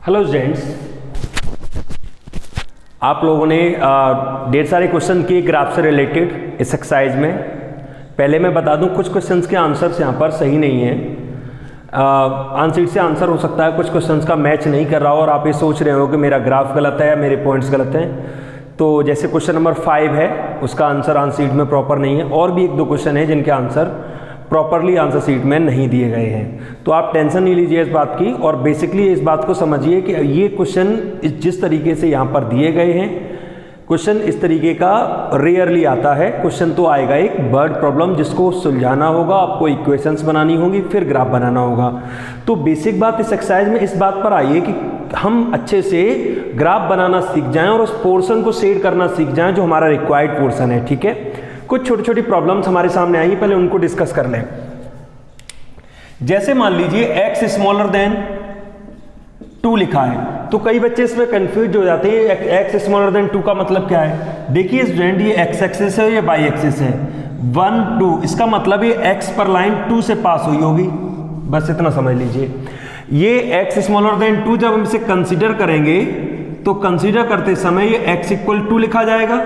Hello students, आप लोगों ने ढेर सारे क्वेश्चन किए ग्राफ से रिलेटेड इस एक्सरसाइज में। पहले मैं बता दूं कुछ क्वेश्चंस के आंसर्स यहाँ पर सही नहीं है। आंसर से आंसर हो सकता है कुछ क्वेश्चंस का मैच नहीं कर रहा हो और आप ये सोच रहे हो कि मेरा ग्राफ गलत है या मेरे पॉइंट्स गलत हैं। तो जैसे क्वेश्चन नंबर 5 है, उसका आंसर आंसर शीट में प्रॉपर नहीं है, और भी एक दो क्वेश्चन है जिनके आंसर प्रॉपरली आंसर शीट में नहीं दिए गए हैं। तो आप टेंशन नहीं लीजिए इस बात की, और बेसिकली इस बात को समझिए कि ये क्वेश्चन जिस तरीके से यहाँ पर दिए गए हैं, क्वेश्चन इस तरीके का रेयरली आता है। क्वेश्चन तो आएगा एक वर्ड प्रॉब्लम जिसको सुलझाना होगा, आपको इक्वेशंस बनानी होगी, फिर ग्राफ बनाना होगा। तो बेसिक बात इस एक्सरसाइज में इस बात पर आई है कि हम अच्छे से ग्राफ बनाना सीख जाएं और उस पोर्शन को शेड करना सीख जाएं जो हमारा रिक्वायर्ड पोर्शन है। ठीक है, कुछ छोटी छोटी प्रॉब्लम्स हमारे सामने आई, पहले उनको डिस्कस कर लें। जैसे मान लीजिए x स्मॉलर देन 2 लिखा है, तो कई बच्चे इसमें कंफ्यूज हो जाते हैं x स्मॉलर देन 2 का मतलब क्या है। देखिए स्टूडेंट, ये x एक्सिस है, ये y एक्सिस है, 1 2, इसका मतलब ये x पर लाइन 2 से पास हुई होगी, बस इतना समझ लीजिए। ये x स्मॉलर देन 2 जब हम इसे कंसीडर करेंगे तो कंसीडर करते समय ये x इक्वल 2 लिखा जाएगा।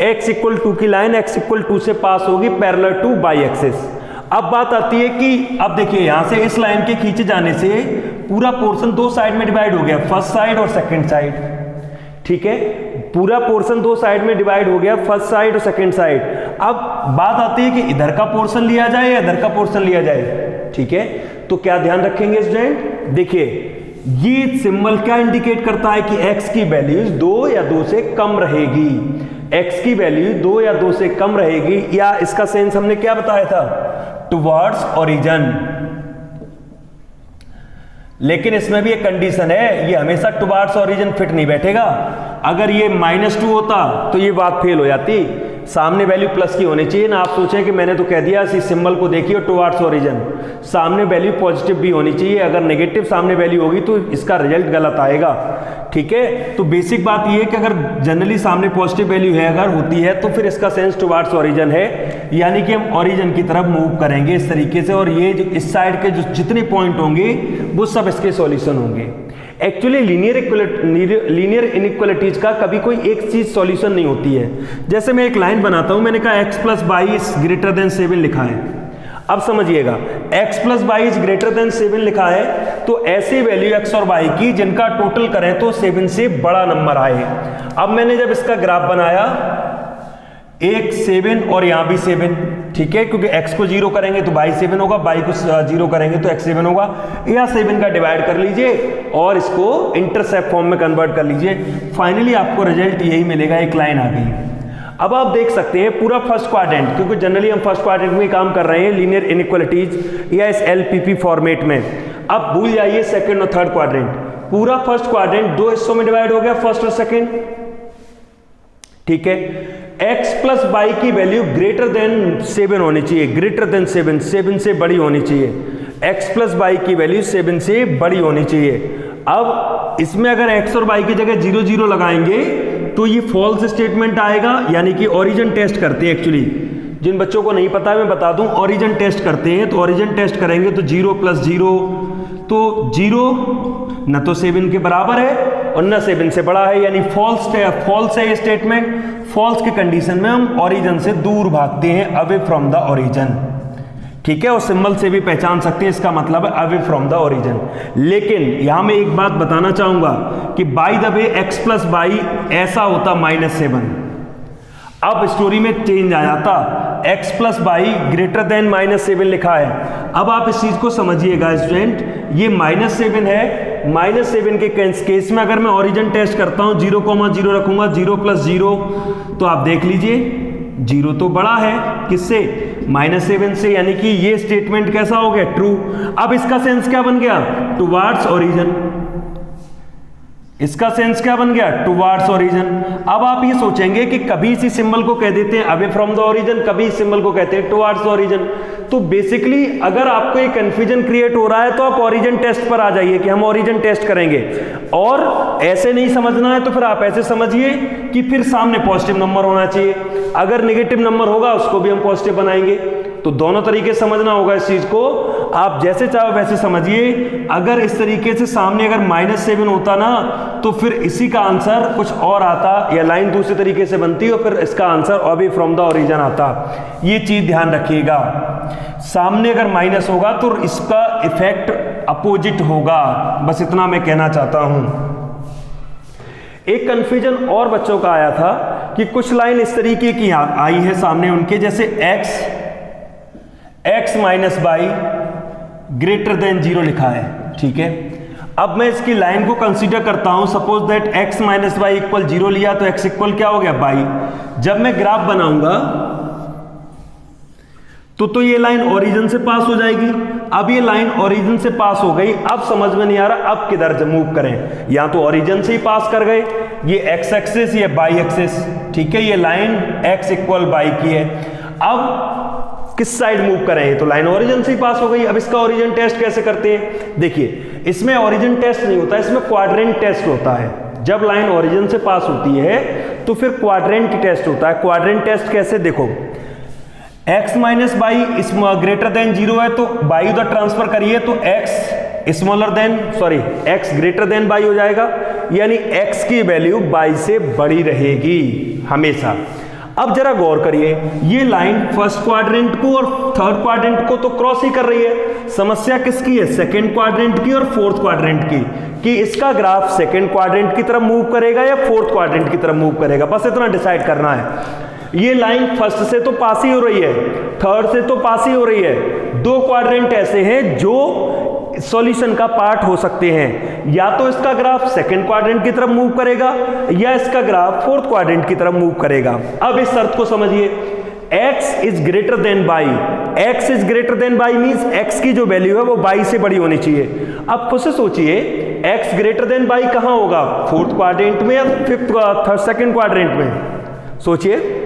x इक्वल 2 की लाइन x इक्वल 2 से पास होगी पैरेलल टू y एक्सिस। अब बात आती है कि अब देखिए यहां से इस लाइन के खींचे जाने से पूरा पोर्शन दो साइड में डिवाइड हो गया, फर्स्ट साइड और सेकंड साइड। ठीक है, पूरा पोर्शन दो साइड में डिवाइड हो गया, फर्स्ट साइड और सेकंड साइड। अब बात आती है कि इधर का पोर्शन लिया जाए या इधर का पोर्शन लिया जाए। ठीक है, तो क्या ध्यान रखेंगे स्टूडेंट, देखिए ये सिंबल क्या इंडिकेट करता है कि x की वैल्यूज 2 या 2 से कम रहेगी। x की वैल्यू 2 या 2 से कम रहेगी, या इसका सेंस हमने क्या बताया था, टुवर्ड्स ओरिजिन। लेकिन इसमें भी एक कंडीशन है, ये हमेशा टुवर्ड्स ओरिजिन फिट नहीं बैठेगा। अगर ये -2 होता तो ये बात फेल हो जाती, सामने वैल्यू प्लस की होनी चाहिए ना। आप सोचें कि मैंने तो कह दिया इस सिंबल को देखिए टुवर्ड्स ओरिजिन, सामने वैल्यू पॉजिटिव भी होनी चाहिए। अगर नेगेटिव सामने वैल्यू होगी तो इसका रिजल्ट गलत आएगा। ठीक है, तो बेसिक बात ये है कि अगर जनरली सामने पॉजिटिव वैल्यू है अगर होती है तो फिर इसका सेंस टुवर्ड्स ओरिजिन है, यानी कि हम ओरिजिन की तरफ मूव करेंगे इस तरीके से। और ये जो इस साइड के जो जितने पॉइंट होंगे वो सब इसके सॉल्यूशन होंगे। एक्चुअली लीनियर इनइक्वालिटीज का कभी कोई एक चीज सॉल्यूशन नहीं होती है। जैसे मैं एक लाइन बनाता हूं, मैंने कहा x + y > 7 लिखा है। अब समझिएगा, x + y > 7 लिखा है, तो ऐसी वैल्यू x और y की जिनका टोटल करें तो 7 से बड़ा नंबर आए। अब मैंने जब इसका ग्राफ बनाया, एक 7 और यहां भी 7, ठीक है, क्योंकि x को 0 करेंगे तो y 7 होगा, y को 0 करेंगे तो x 7 होगा। या 7 का डिवाइड कर लीजिए और इसको इंटरसेप्ट फॉर्म में कन्वर्ट कर लीजिए, फाइनली आपको रिजल्ट यही मिलेगा, एक लाइन आ गई। अब आप देख सकते हैं पूरा फर्स्ट क्वाड्रेंट, क्योंकि जनरली हम फर्स्ट क्वाड्रेंट में काम कर रहे हैं लीनियर इनइक्वालिटीज या इस LPP फॉर्मेट में। अब भूल जाइए सेकंड और थर्ड क्वाड्रेंट, पूरा फर्स्ट क्वाड्रेंट दो हिस्सों में डिवाइड हो गया, फर्स्ट और सेकंड। ठीक है, x + y की वैल्यू > 7 होनी चाहिए, > 7 से बड़ी होनी चाहिए। x + y की वैल्यू 7 से बड़ी होनी चाहिए। अब इसमें अगर x और y की जगह 0 0 लगाएंगे तो ये फॉल्स स्टेटमेंट आएगा, यानी कि ओरिजिन टेस्ट करते हैं। एक्चुअली जिन बच्चों को नहीं पता है मैं बता दूं, ओरिजिन टेस्ट करते हैं। तो ओरिजिन टेस्ट करेंगे तो 0 + 0, तो 0 न तो 7 के बराबर है और न 7 से बड़ा है, यानी फॉल्स है ये स्टेटमेंट। फॉल्स की कंडीशन में हम ओरिजिन से दूर भागते हैं, अवे फ्रॉम द ओरिजिन। ठीक है, और सिंबल से भी पहचान सकते हैं, इसका मतलब है अवे फ्रॉम द ओरिजिन। लेकिन यहां मैं एक बात बताना चाहूंगा कि by the way x + y ऐसा होता -7। अब स्टोरी में चेंज आ जाता, x + y > -7 लिखा है। अब आप इस चीज को समझिएगा स्टूडेंट, ये -7 है, -7 के केस में अगर मैं ओरिजिन टेस्ट करता हूं 0, 0 रखूंगा, 0 + 0, तो आप देख लीजिए 0 तो बड़ा है किससे, -7 से, यानी कि ये स्टेटमेंट कैसा हो गया, ट्रू। अब इसका सेंस क्या बन गया, टुवर्ड्स ओरिजिन। इसका सेंस क्या बन गया, टुवर्ड्स ओरिजिन। अब आप ये सोचेंगे कि कभी इसी सिंबल को कह देते हैं अवे फ्रॉम द ओरिजिन, कभी इस सिंबल को कहते हैं टुवर्ड्स द ओरिजिन। तो बेसिकली अगर आपको ये कंफ्यूजन क्रिएट हो रहा है तो आप ओरिजिन टेस्ट पर आ जाइए कि हम ओरिजिन टेस्ट करेंगे। और ऐसे नहीं समझना है तो फिर आप ऐसे समझिए कि फिर सामने पॉजिटिव नंबर होना चाहिए, अगर नेगेटिव नंबर होगा उसको भी हम पॉजिटिव बनाएंगे। तो दोनों तरीके समझना होगा इस चीज को। आप जैसे चाहो वैसे समझिए। अगर इस तरीके से सामने अगर -7 होता ना तो फिर इसी का आंसर कुछ और आता, या लाइन दूसरे तरीके से बनती और फिर इसका answer away from the origin आता। ये चीज ध्यान रखिएगा, सामने अगर माइनस होगा तो इसका इफेक्ट अपोजिट होगा, बस इतना मैं कहना चाहता हूं। एक कंफ्यूजन और बच्चों का आया था कि कुछ लाइन इस तरीके की आई है सामने उनके, जैसे x minus by greater than 0 लिखा है, ठीक है। अब मैं इसकी लाइन को कंसीडर करता हूं, suppose that x minus by equal 0 लिया तो x इक्वल क्या हो गया, बाई। जब मैं ग्राफ बनाऊंगा तो ये लाइन ओरिजिन से पास हो जाएगी। अब ये लाइन ओरिजिन से पास हो गई, अब समझ में नहीं आ रहा अब किधर मूव करें। या तो ओरिजिन से ही पास कर गए, ये x एक्सिस, ये बाई एक्सिस, ठीक है। ये लाइन x इक्वल बाई की है, अब किस साइड मूव करें, तो लाइन ओरिजिन से ही पास हो गई। अब इसका ओरिजिन टेस्ट कैसे करते हैं, देखिए इसमें ओरिजिन टेस्ट नहीं होता, इसमें क्वाड्रेंट टेस्ट होता है। जब लाइन ओरिजिन से पास होती है तो फिर क्वाड्रेंट टेस्ट होता है। क्वाड्रेंट टेस्ट कैसे, देखो x minus by greater than 0 है तो बाई उधर ट्रांसफर करिए तो x smaller then x greater than by हो जाएगा, यानी x की वैल्यू बाई से बड़ी रहेगी हमेशा। अब जरा गौर करिए, ये लाइन फर्स्ट क्वाड्रेंट को और थर्ड क्वाड्रेंट को तो क्रॉस ही कर रही है। समस्या किसकी है, सेकंड क्वाड्रेंट की और फोर्थ क्वाड्रेंट की, कि इसका ग्राफ सेकंड क्वाड्रेंट की तरफ मूव करेगा या फोर्थ क्वाड्रेंट की तरफ मूव करेगा, बस इतना डिसाइड करना है। ये लाइन फर्स्ट से तो पास ही हो रही है, थर्ड से तो पास ही हो रही है। दो क्वाड्रेंट ऐसे हैं जो सॉल्यूशन का पार्ट हो सकते हैं, या तो इसका ग्राफ सेकंड क्वाड्रेंट की तरफ मूव करेगा या इसका ग्राफ फोर्थ क्वाड्रेंट की तरफ मूव करेगा। अब इस शर्त को समझिए, x is greater then by, x is greater then by means x की जो वैल्यू है वो बाई से बड़ी होनी चाहिए। अब खुद से सोचिए, x ग्रेटर देन बाई कहां होगा, फोर्थ क्वाड्रेंट में या सेकंड क्वाड्रेंट में, सोचिए।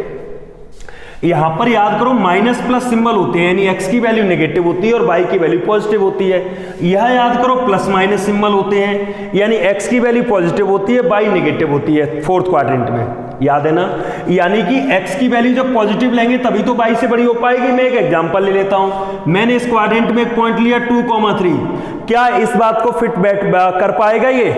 यहां पर याद करो माइनस प्लस सिंबल होते हैं, यानी x की वैल्यू नेगेटिव होती है और y की वैल्यू पॉजिटिव होती है। यह याद करो प्लस माइनस सिंबल होते हैं, यानी x की वैल्यू पॉजिटिव होती है, y नेगेटिव होती है फोर्थ क्वाड्रेंट में, याद है ना। यानी कि x की वैल्यू जब पॉजिटिव लेंगे तभी तो y से बड़ी हो पाएगी। मैं एक एग्जांपल ले लेता हूं, मैंने इस क्वाड्रेंट में एक पॉइंट लिया 2,3, क्या इस बात को फिट कर पाएगा ये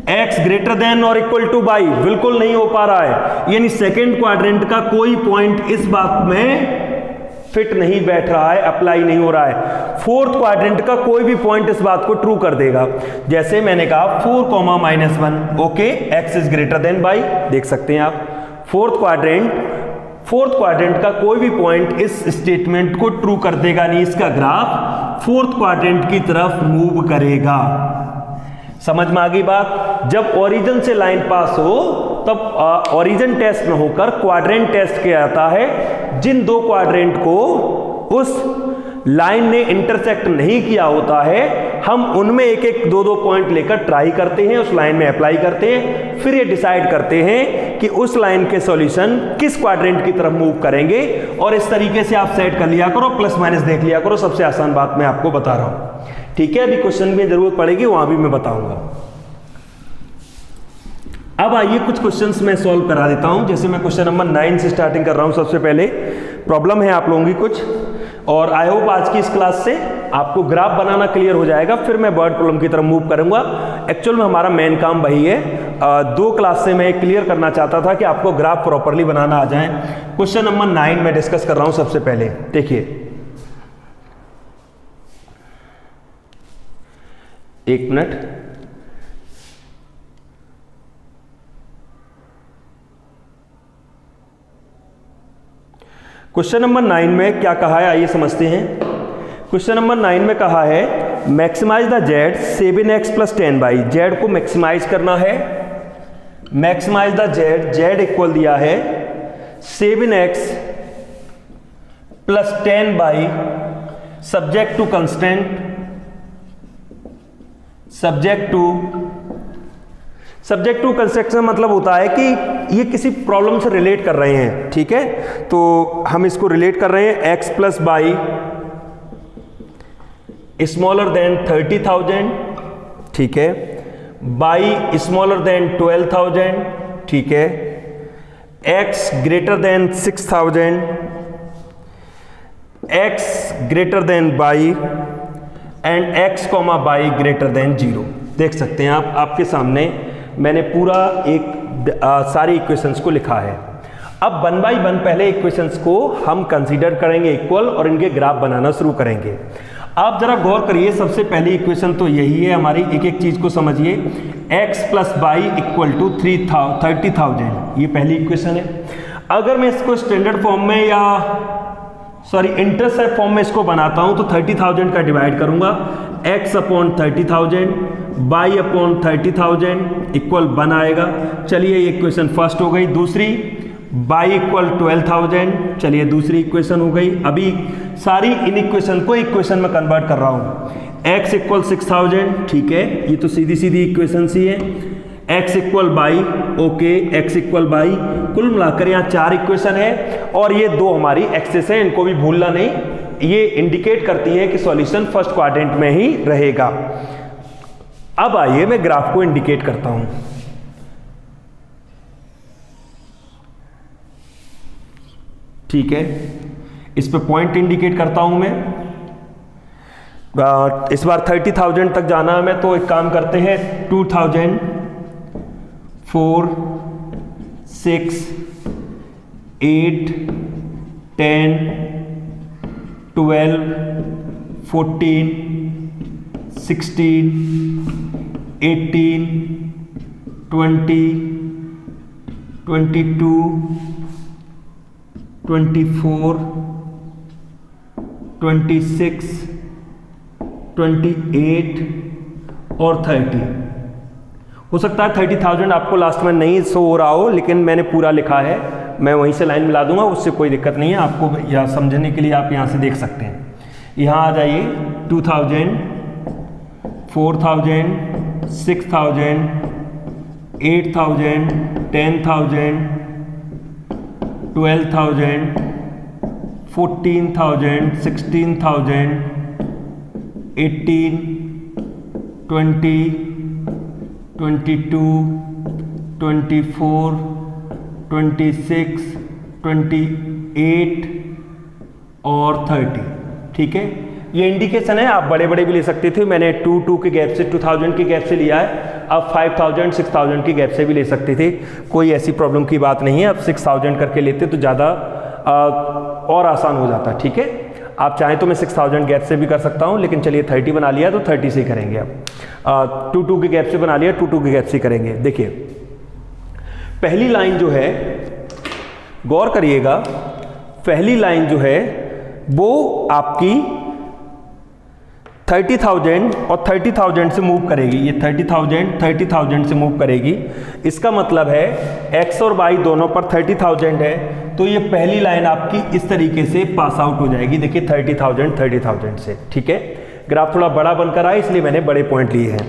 x ग्रेटर देन और इक्वल टू बाई, बिल्कुल नहीं हो पा रहा है। यानी सेकेंड क्वाड्रेंट का कोई पॉइंट इस बात में फिट नहीं बैठ रहा है, अप्लाई नहीं हो रहा है। फोर्थ क्वाड्रेंट का कोई भी पॉइंट इस बात को ट्रू कर देगा। जैसे मैंने कहा 4,-1, okay, x is greater then by, देख सकते हैं आप। फोर्थ क्वाड्रेंट का कोई भी पॉइंट इस स्टेटमेंट को ट्रू कर देगा, नहीं इसका ग्राफ फोर्थ क्वाड्रेंट की तरफ मूव करेगा। समझ में आ गई बात। जब ओरिजिन से लाइन पास हो तब ओरिजिन टेस्ट न होकर क्वाड्रेंट टेस्ट किया जाता है। जिन दो क्वाड्रेंट को उस लाइन ने इंटरसेक्ट नहीं किया होता है, हम उनमें एक एक दो पॉइंट लेकर ट्राई करते हैं, उस लाइन में अप्लाई करते हैं, फिर ये डिसाइड करते हैं कि उस लाइन के सॉल्यूशन किस क्वाड्रेंट की तरफ मूव करेंगे। और इस तरीके से आप सेट कर लिया करो, प्लस माइनस देख लिया करो। सबसे आसान बात मैं आपको बता रहा हूं, ठीक है। अभी क्वेश्चन में जरूरत पड़ेगी, वहां भी मैं बताऊंगा। अब आइए कुछ क्वेश्चंस मैं सॉल्व करा देता हूं। जैसे मैं क्वेश्चन नंबर 9 से स्टार्टिंग कर रहा हूं। सबसे पहले प्रॉब्लम है आप लोगों की कुछ, और आई होप आज की इस क्लास से आपको ग्राफ बनाना क्लियर हो जाएगा। फिर मैं वर्ड प्रॉब्लम की तरफ मूव करूंगा। एक्चुअल में हमारा मेन काम वही है। 2 क्लास से मैं क्लियर करना चाहता था कि आपको ग्राफ प्रॉपरली बनाना आ जाए। क्वेश्चन नंबर 9 में डिस्कस कर रहा हूं। सबसे पहले देखिए, एक मिनट, क्वेश्चन नंबर 9 में क्या कहा है आइए समझते हैं। क्वेश्चन नंबर 9 में कहा है maximise the Z 7x + 10y। Z को मैक्सिमाइज करना है। मैक्सिमाइज द जेड इक्वल दिया है 7x + 10y subject to constant, subject to construction मतलब होता है कि ये किसी प्रॉब्लम से रिलेट कर रहे हैं, ठीक है। तो हम इसको रिलेट कर रहे हैं x + y स्मॉलर देन 30,000, ठीक है, y स्मॉलर देन 12,000, ठीक है, x greater than 6,000, x greater than by and x comma by greater than 0। देख सकते हैं आप, आपके सामने मैंने पूरा एक सारी इक्वेशंस को लिखा है। अब 1 बाई 1 पहले इक्वेशंस को हम कंसीडर करेंगे इक्वल और इनके ग्राफ बनाना शुरू करेंगे। आप जरा गौर करिए, सबसे पहली इक्वेशन तो यही है हमारी, एक एक चीज को समझिए। x plus Y equal to 30,000, ये पहली इक्वेशन है। अगर मैं इसको स्टैंडर्ड फॉर्म में या इंटरसेप्ट फॉर्म में इसको बनाता हूं तो 30,000 का डिवाइड करूंगा, x upon 30,000 by upon 30,000 equal 1 आएगा। चलिए ये इक्वेशन फर्स्ट हो गई। दूसरी बाई इक्वल 12,000, चलिए दूसरी इक्वेशन हो गई। अभी सारी इन इक्वेशन को इक्वेशन में कन्वर्ट कर रहा हूं। x इक्वल 6,000, ठीक है, ये तो सीधी सीधी इक्वेशन सी है। x equal by, okay, x equal by, कुल मिलाकर यहाँ 4 इक्वेशन है और ये 2 हमारी एक्सेस है, इनको भी भूलना नहीं। ये इंडिकेट करती है कि सॉल्यूशन फर्स्ट क्वाड्रेंट में ही रहेगा। अब आइए मैं ग्राफ को इंडिकेट करता हूं। ठीक है, इस पे पॉइंट इंडिकेट करता हूं मैं। इस बार 30,000 तक जाना है मैं, तो एक काम करते हैं 2,000, 4, 6, 8, 10, 12, 14, 16, 18, 20, 22, 24, 26, 28 और 30। हो सकता है 30,000 आपको लास्ट में नहीं शो हो रहा हो, लेकिन मैंने पूरा लिखा है, मैं वहीं से लाइन मिला दूंगा, उससे कोई दिक्कत नहीं है। आपको यहाँ समझने के लिए आप यहाँ से देख सकते हैं। यहाँ आ जाइए, 2,000, 4,000, 6,000, 8,000, 10,000, 12,000, 14,000, 16,000, 18, 20, 22, 24, 26, 28 और 30। ठीक है, ये इंडिकेशन है। आप बड़े बड़े भी ले सकते थे, मैंने 2 के गैप से, 2000 के गैप से लिया है। आप 5,000, 6,000 के गैप से भी ले सकते थे, कोई ऐसी प्रॉब्लम की बात नहीं है। अब 6,000 करके लेते तो ज़्यादा और आसान हो जाता। ठीक है, आप चाहें तो मैं 6,000 गैप से भी कर सकता हूं, लेकिन चलिए 30 बना लिया तो 30 से ही करेंगे। अब 2 के गैप से बना लिया, 2 के गैप से करेंगे। देखिए पहली लाइन जो है, गौर करिएगा, पहली लाइन जो है वो आपकी 30,000 और 30,000 से मूव करेगी। ये 30,000 से मूव करेगी। इसका मतलब है x और y दोनों पर 30,000 है, तो ये पहली लाइन आपकी इस तरीके से पास आउट हो जाएगी। देखिए 30,000 से। ठीक है, ग्राफ थोड़ा बड़ा बनकर आया इसलिए मैंने बड़े पॉइंट लिए हैं।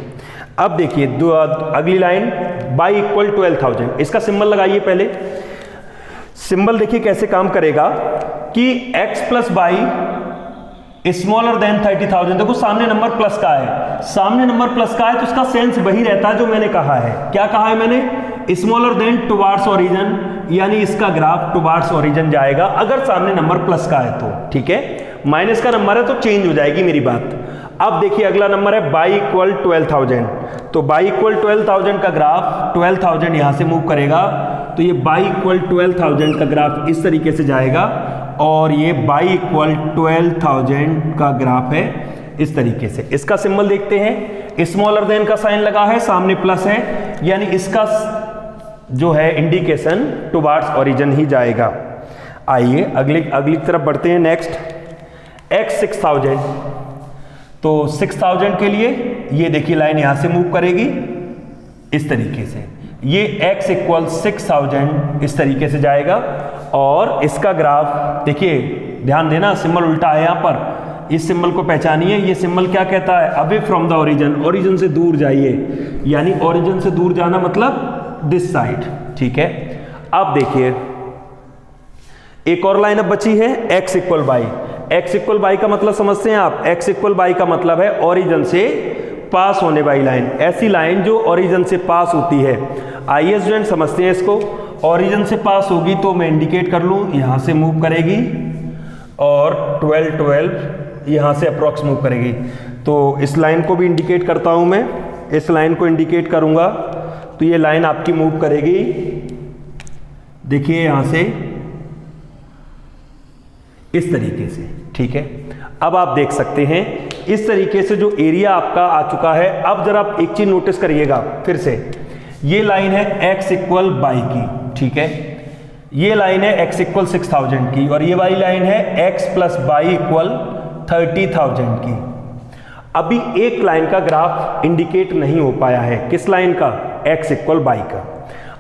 अब देखिए अगली लाइन y इक्वल 12,000, इसका सिंबल लगाइए। पहले सिंबल देखिए कैसे काम करेगा कि x plus by smaller than 30,000। देखो सामने नंबर प्लस का है, सामने नंबर प्लस का है तो इसका सेंस वही रहता है जो मैंने कहा है। क्या कहा है मैंने? स्मॉलर देन टुवार्ड्स ओरिजिन, यानी इसका ग्राफ टुवार्ड्स ओरिजिन जाएगा अगर सामने नंबर प्लस का है तो। ठीक है, माइनस का नंबर है तो चेंज हो जाएगी मेरी बात। अब देखिए अगला नंबर है y इक्वल 12,000, तो y इक्वल 12,000 का ग्राफ 12,000 यहां से मूव करेगा, तो ये y इक्वल 12,000 का ग्राफ इस तरीके से जाएगा और ये y इक्वल 12,000 का ग्राफ है इस तरीके से। इसका सिंबल देखते हैं, स्मॉलर देन का साइन लगा है, सामने प्लस है, यानी इसका जो है इंडिकेशन टुवार्ड्स ओरिजिन ही जाएगा। आइए अगली तरफ बढ़ते हैं। नेक्स्ट x 6,000, तो 6,000 के लिए ये देखिए लाइन यहां से मूव करेगी इस तरीके से, ये x इक्वल 6,000 इस तरीके से जाएगा और इसका ग्राफ देखिए, ध्यान देना सिंबल उल्टा है यहां पर, इस सिंबल को पहचानिए। ये सिंबल क्या कहता है? Away from the origin, origin से दूर जाइए, यानी ओरिजिन से दूर जाना मतलब दिस साइड। ठीक है, अब देखिए एक और लाइन अब बची है x equal by. x equal by का मतलब समझते हैं आप? x इक्वल बाई का मतलब है ओरिजिन से पास होने वाली लाइन, ऐसी लाइन जो ओरिजिन से पास होती है। आइए स्टूडेंट समझते हैं इसको। ओरिजिन से पास होगी तो मैं इंडिकेट कर लूं, यहां से मूव करेगी और 12 यहाँ से अप्रॉक्स मूव करेगी। तो इस लाइन को भी इंडिकेट करता हूँ मैं, इस लाइन को इंडिकेट करूँगा तो ये लाइन आपकी मूव करेगी, देखिए यहाँ से इस तरीके से, ठीक है। अब आप देख सकते हैं इस तरीके से जो एरिया आपका आ चुका है। अब जरा आप एक चीज नोटिस करिएगा फिर से, ये लाइन है x इक्वल बाई की, ठीक है, ये लाइन है x इक्वल 6000 की, और ये वाली लाइन है x प्लस बाई इक्वल 30,000 की। अभी एक लाइन का ग्राफ इंडिकेट नहीं हो पाया है, किस लाइन का? x इक्वल बाई का।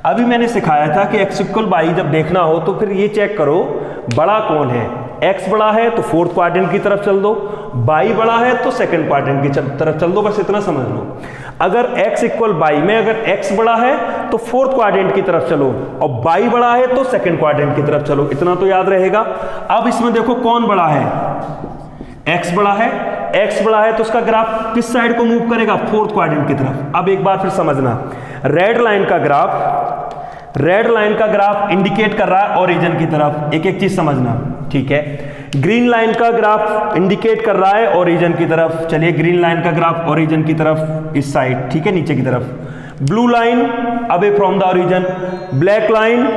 अभी मैंने सिखाया था कि x इक्वल बाई जब देखना हो तो फिर ये चेक करो बड़ा कौन है। x बड़ा है तो फोर्थ क्वाड्रेंट की तरफ चल दो, बाई बड़ा है तो सेकंड क्वाड्रेंट की तरफ चल दो, बस इतना समझ लो। अगर x इक्वल बाई में अगर x बड़ा है तो फोर्थ क्वाड्रेंट की तरफ चलो, और बाई बड़ा है तो सेकंड क्वाड्रेंट की तरफ चलो, इतना तो याद रहेगा। अब इसमें देखो कौन बड़ा है, x बड़ा है, x बड़ा है तो उसका ग्राफ किस साइड को मूव करेगा? फोर्थ क्वाड्रेंट की तरफ। अब एक बार फिर समझना, रेड लाइन का ग्राफ इंडिकेट कर रहा है ओरिजिन की तरफ, एक एक चीज समझना, ठीक है। ग्रीन लाइन का ग्राफ इंडिकेट कर रहा है ओरिजिन की तरफ, चलिए ग्रीन लाइन का ग्राफ ओरिजिन की तरफ इस साइड, ठीक है, नीचे की तरफ। Blue line away from the origin, black line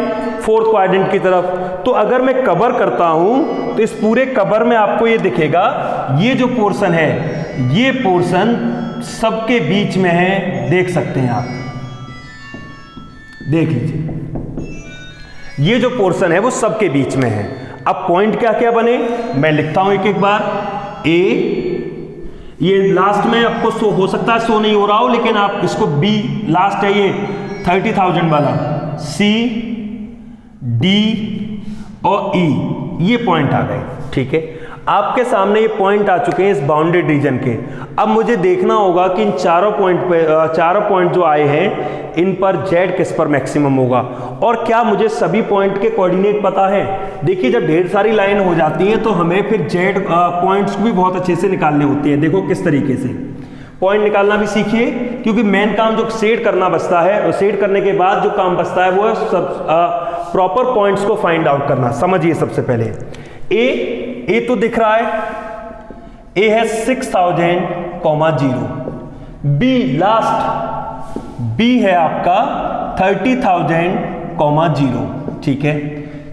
fourth quadrant की तरफ। तो अगर मैं कवर करता हूं तो इस पूरे कवर में आपको ये दिखेगा, ये जो पोर्शन है ये पोर्शन सबके बीच में है, देख सकते हैं आप, देख लीजिए ये जो पोर्शन है वो सबके बीच में है। अब पॉइंट क्या क्या बने मैं लिखता हूं एक एक बार। ए, ये लास्ट में आपको शो हो सकता है, शो नहीं हो रहा हो, लेकिन आप इसको बी लास्ट है ये 30,000 वाला, सी, डी और ई, ये पॉइंट आ गए, ठीक है। आपके सामने ये पॉइंट आ चुके हैं इस बाउंडेड रीजन के। अब मुझे देखना होगा कि इन चारों पॉइंट जो आए हैं इन पर z किस पर मैक्सिमम होगा, और क्या मुझे सभी पॉइंट के कोऑर्डिनेट पता है? देखिए जब ढेर सारी लाइन हो जाती हैं तो हमें फिर z पॉइंट्स भी बहुत अच्छे से निकालने होते हैं। देखो किस तरीके से पॉइंट निकालना भी सीखिए, क्योंकि मेन काम जो सेट करना बचता है, और सेट करने के बाद जो काम बचता है वो है प्रॉपर पॉइंट्स को फाइंड आउट करना। समझिए सबसे पहले ए तो दिख रहा है, ए है 6000,0, बी लास्ट, बी है आपका 30,000,0, ठीक है।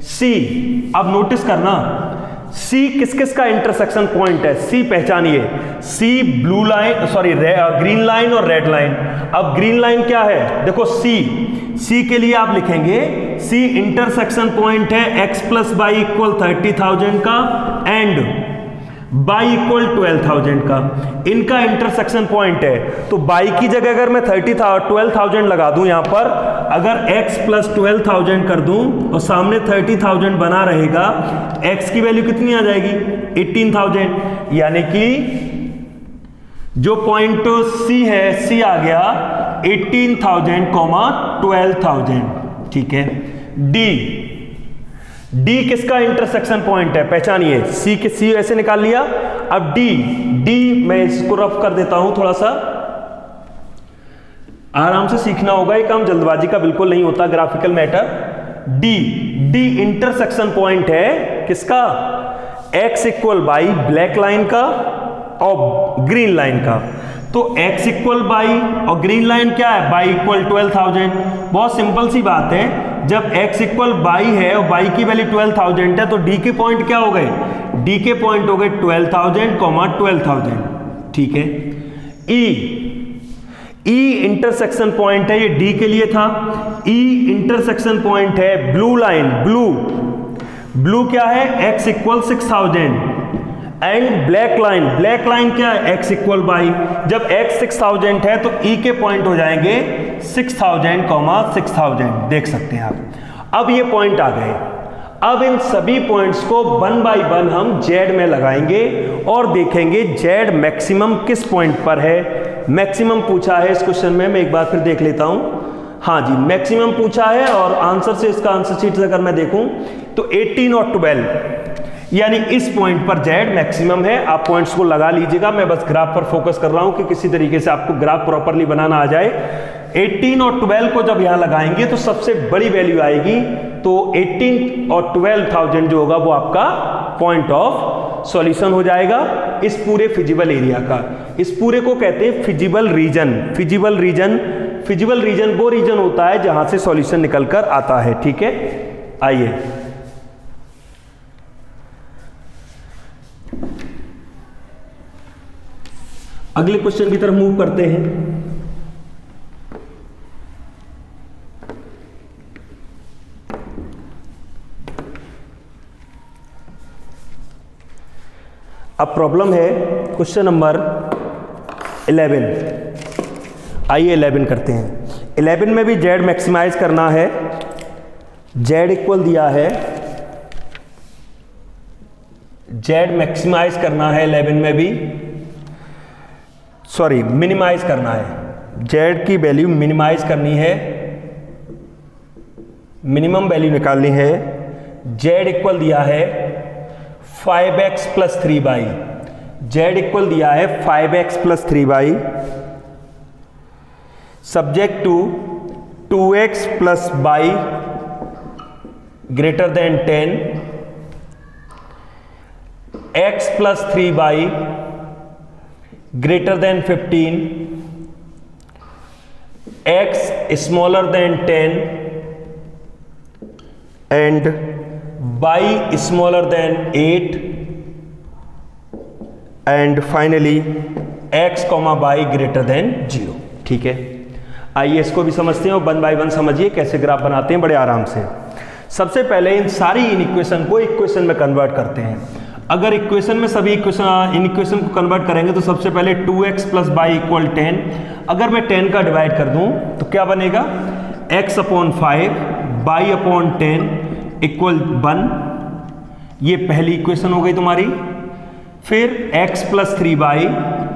सी, अब नोटिस करना सी किस किस का इंटरसेक्शन पॉइंट है, सी पहचानिए, C blue line, sorry green line और रेड लाइन। अब ग्रीन लाइन क्या है? देखो सी के लिए आप लिखेंगे सी इंटरसेक्शन पॉइंट है x प्लस बाई इक्वल 30,000 का एंड बाई इक्वल 12,000 का, इनका इंटरसेक्शन पॉइंट है। तो बाई की जगह अगर मैं 12,000 लगा दूं यहां पर, अगर x प्लस 12,000 कर दूं और सामने 30,000 बना रहेगा, x की वैल्यू कितनी आ जाएगी? 18,000, यानी कि जो पॉइंट C है, C आ गया 18,000, 12,000, ठीक है। डी किसका इंटरसेक्शन पॉइंट है? पहचानिए, सी ऐसे निकाल लिया। अब डी मैं इसको रफ कर देता हूं, थोड़ा सा आराम से सीखना होगा, ये काम जल्दबाजी का बिल्कुल नहीं होता, graphical matter. D intersection point है किसका? x equal by black line का और ग्रीन लाइन का। तो x इक्वल बाई और ग्रीन लाइन क्या है? By equal 12,000। बहुत सिंपल सी बात है, जब x इक्वल बाई है और बाई की वैल्यू 12,000 है तो d के पॉइंट क्या हो गए? d के पॉइंट हो गए 12,000, 12,000, ठीक है। ई इंटरसेक्शन पॉइंट है, ये d के लिए था। ई इंटरसेक्शन पॉइंट है ब्लू लाइन, ब्लू क्या है? x equal 6,000 and black line क्या है? x equal by. जब x 6,000 है तो e के पॉइंट हो जाएंगे 6,000, 6,000, देख सकते हैं आप। अब ये पॉइंट आ गए, अब इन सभी पॉइंट्स को 1 बाई 1 हम z में लगाएंगे और देखेंगे z मैक्सिमम किस पॉइंट पर है। मैक्सिमम पूछा है इस क्वेश्चन में, मैं एक बार फिर देख लेता हूं। हाँ जी, मैक्सिमम पूछा है, और आंसर से इसका आंसर शीट से अगर मैं देखूं तो 18 और 12, यानी इस पॉइंट पर z मैक्सिमम है। आप पॉइंट्स को लगा लीजिएगा, मैं बस ग्राफ पर फोकस कर रहा हूं कि किसी तरीके से आपको ग्राफ प्रॉपर्ली बनाना आ जाए। 18 और 12 को जब यहां लगाएंगे तो सबसे बड़ी वैल्यू आएगी, तो 18 और 12,000 जो होगा वो आपका पॉइंट ऑफ सॉल्यूशन हो जाएगा इस पूरे फिजिबल एरिया का। इस पूरे को कहते हैं फिजिबल रीजन। फिजिबल रीजन वो रीजन होता है जहां से सॉल्यूशन निकलकर आता है। ठीक है, आइए अगले क्वेश्चन की तरफ मूव करते हैं। अब प्रॉब्लम है क्वेश्चन नंबर 11। आइए 11 करते हैं। 11 में भी जेड मैक्सिमाइज करना है। जेड इक्वल दिया है, जेड मैक्सिमाइज करना है 11 में भी, सॉरी मिनिमाइज करना है। जेड की वैल्यू मिनिमाइज करनी है, मिनिमम वैल्यू निकालनी है। जेड इक्वल दिया है 5x plus 3y। Z equal दिया है 5x plus 3y subject to 2x plus y greater than 10, x plus 3y greater than 15, x smaller than 10 and y smaller than 8 and finally x, y greater than 0। ठीक है, आइए इसको भी समझते हैं और 1 बाय 1 समझिए कैसे ग्राफ बनाते हैं बड़े आराम से। सबसे पहले इन सारी इक्वेशन को इक्वेशन में कन्वर्ट करते हैं। अगर इक्वेशन में सभी इन इक्वेशन को कन्वर्ट करेंगे तो सबसे पहले 2x प्लस y इक्वल 10। अगर मैं 10 का डिवाइड कर दूं तो क्या बनेगा, x upon 5 y upon 10 equal 1। ये पहली इक्वेशन हो गई तुम्हारी। फिर x प्लस 3y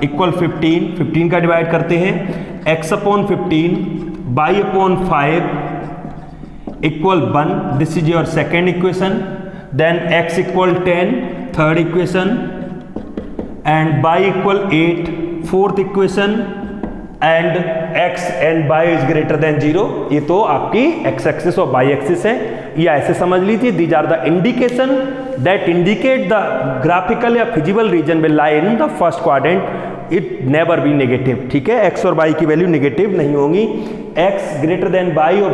इक्वल 15 का डिवाइड करते हैं, x upon 15 y upon 5 equal 1, this is your second equation. Then x equal 10 third equation and y equal 8 fourth equation and x and y is greater than 0। ये तो आपकी x axis और y axis है। या ऐसे समझ लीजिए, these are the indication that indicate the graphical या feasible region will lie in the first quadrant, it never be negative. ठीक है, x और y की वैल्यू नेगेटिव नहीं होंगी। x ग्रेटर देन y और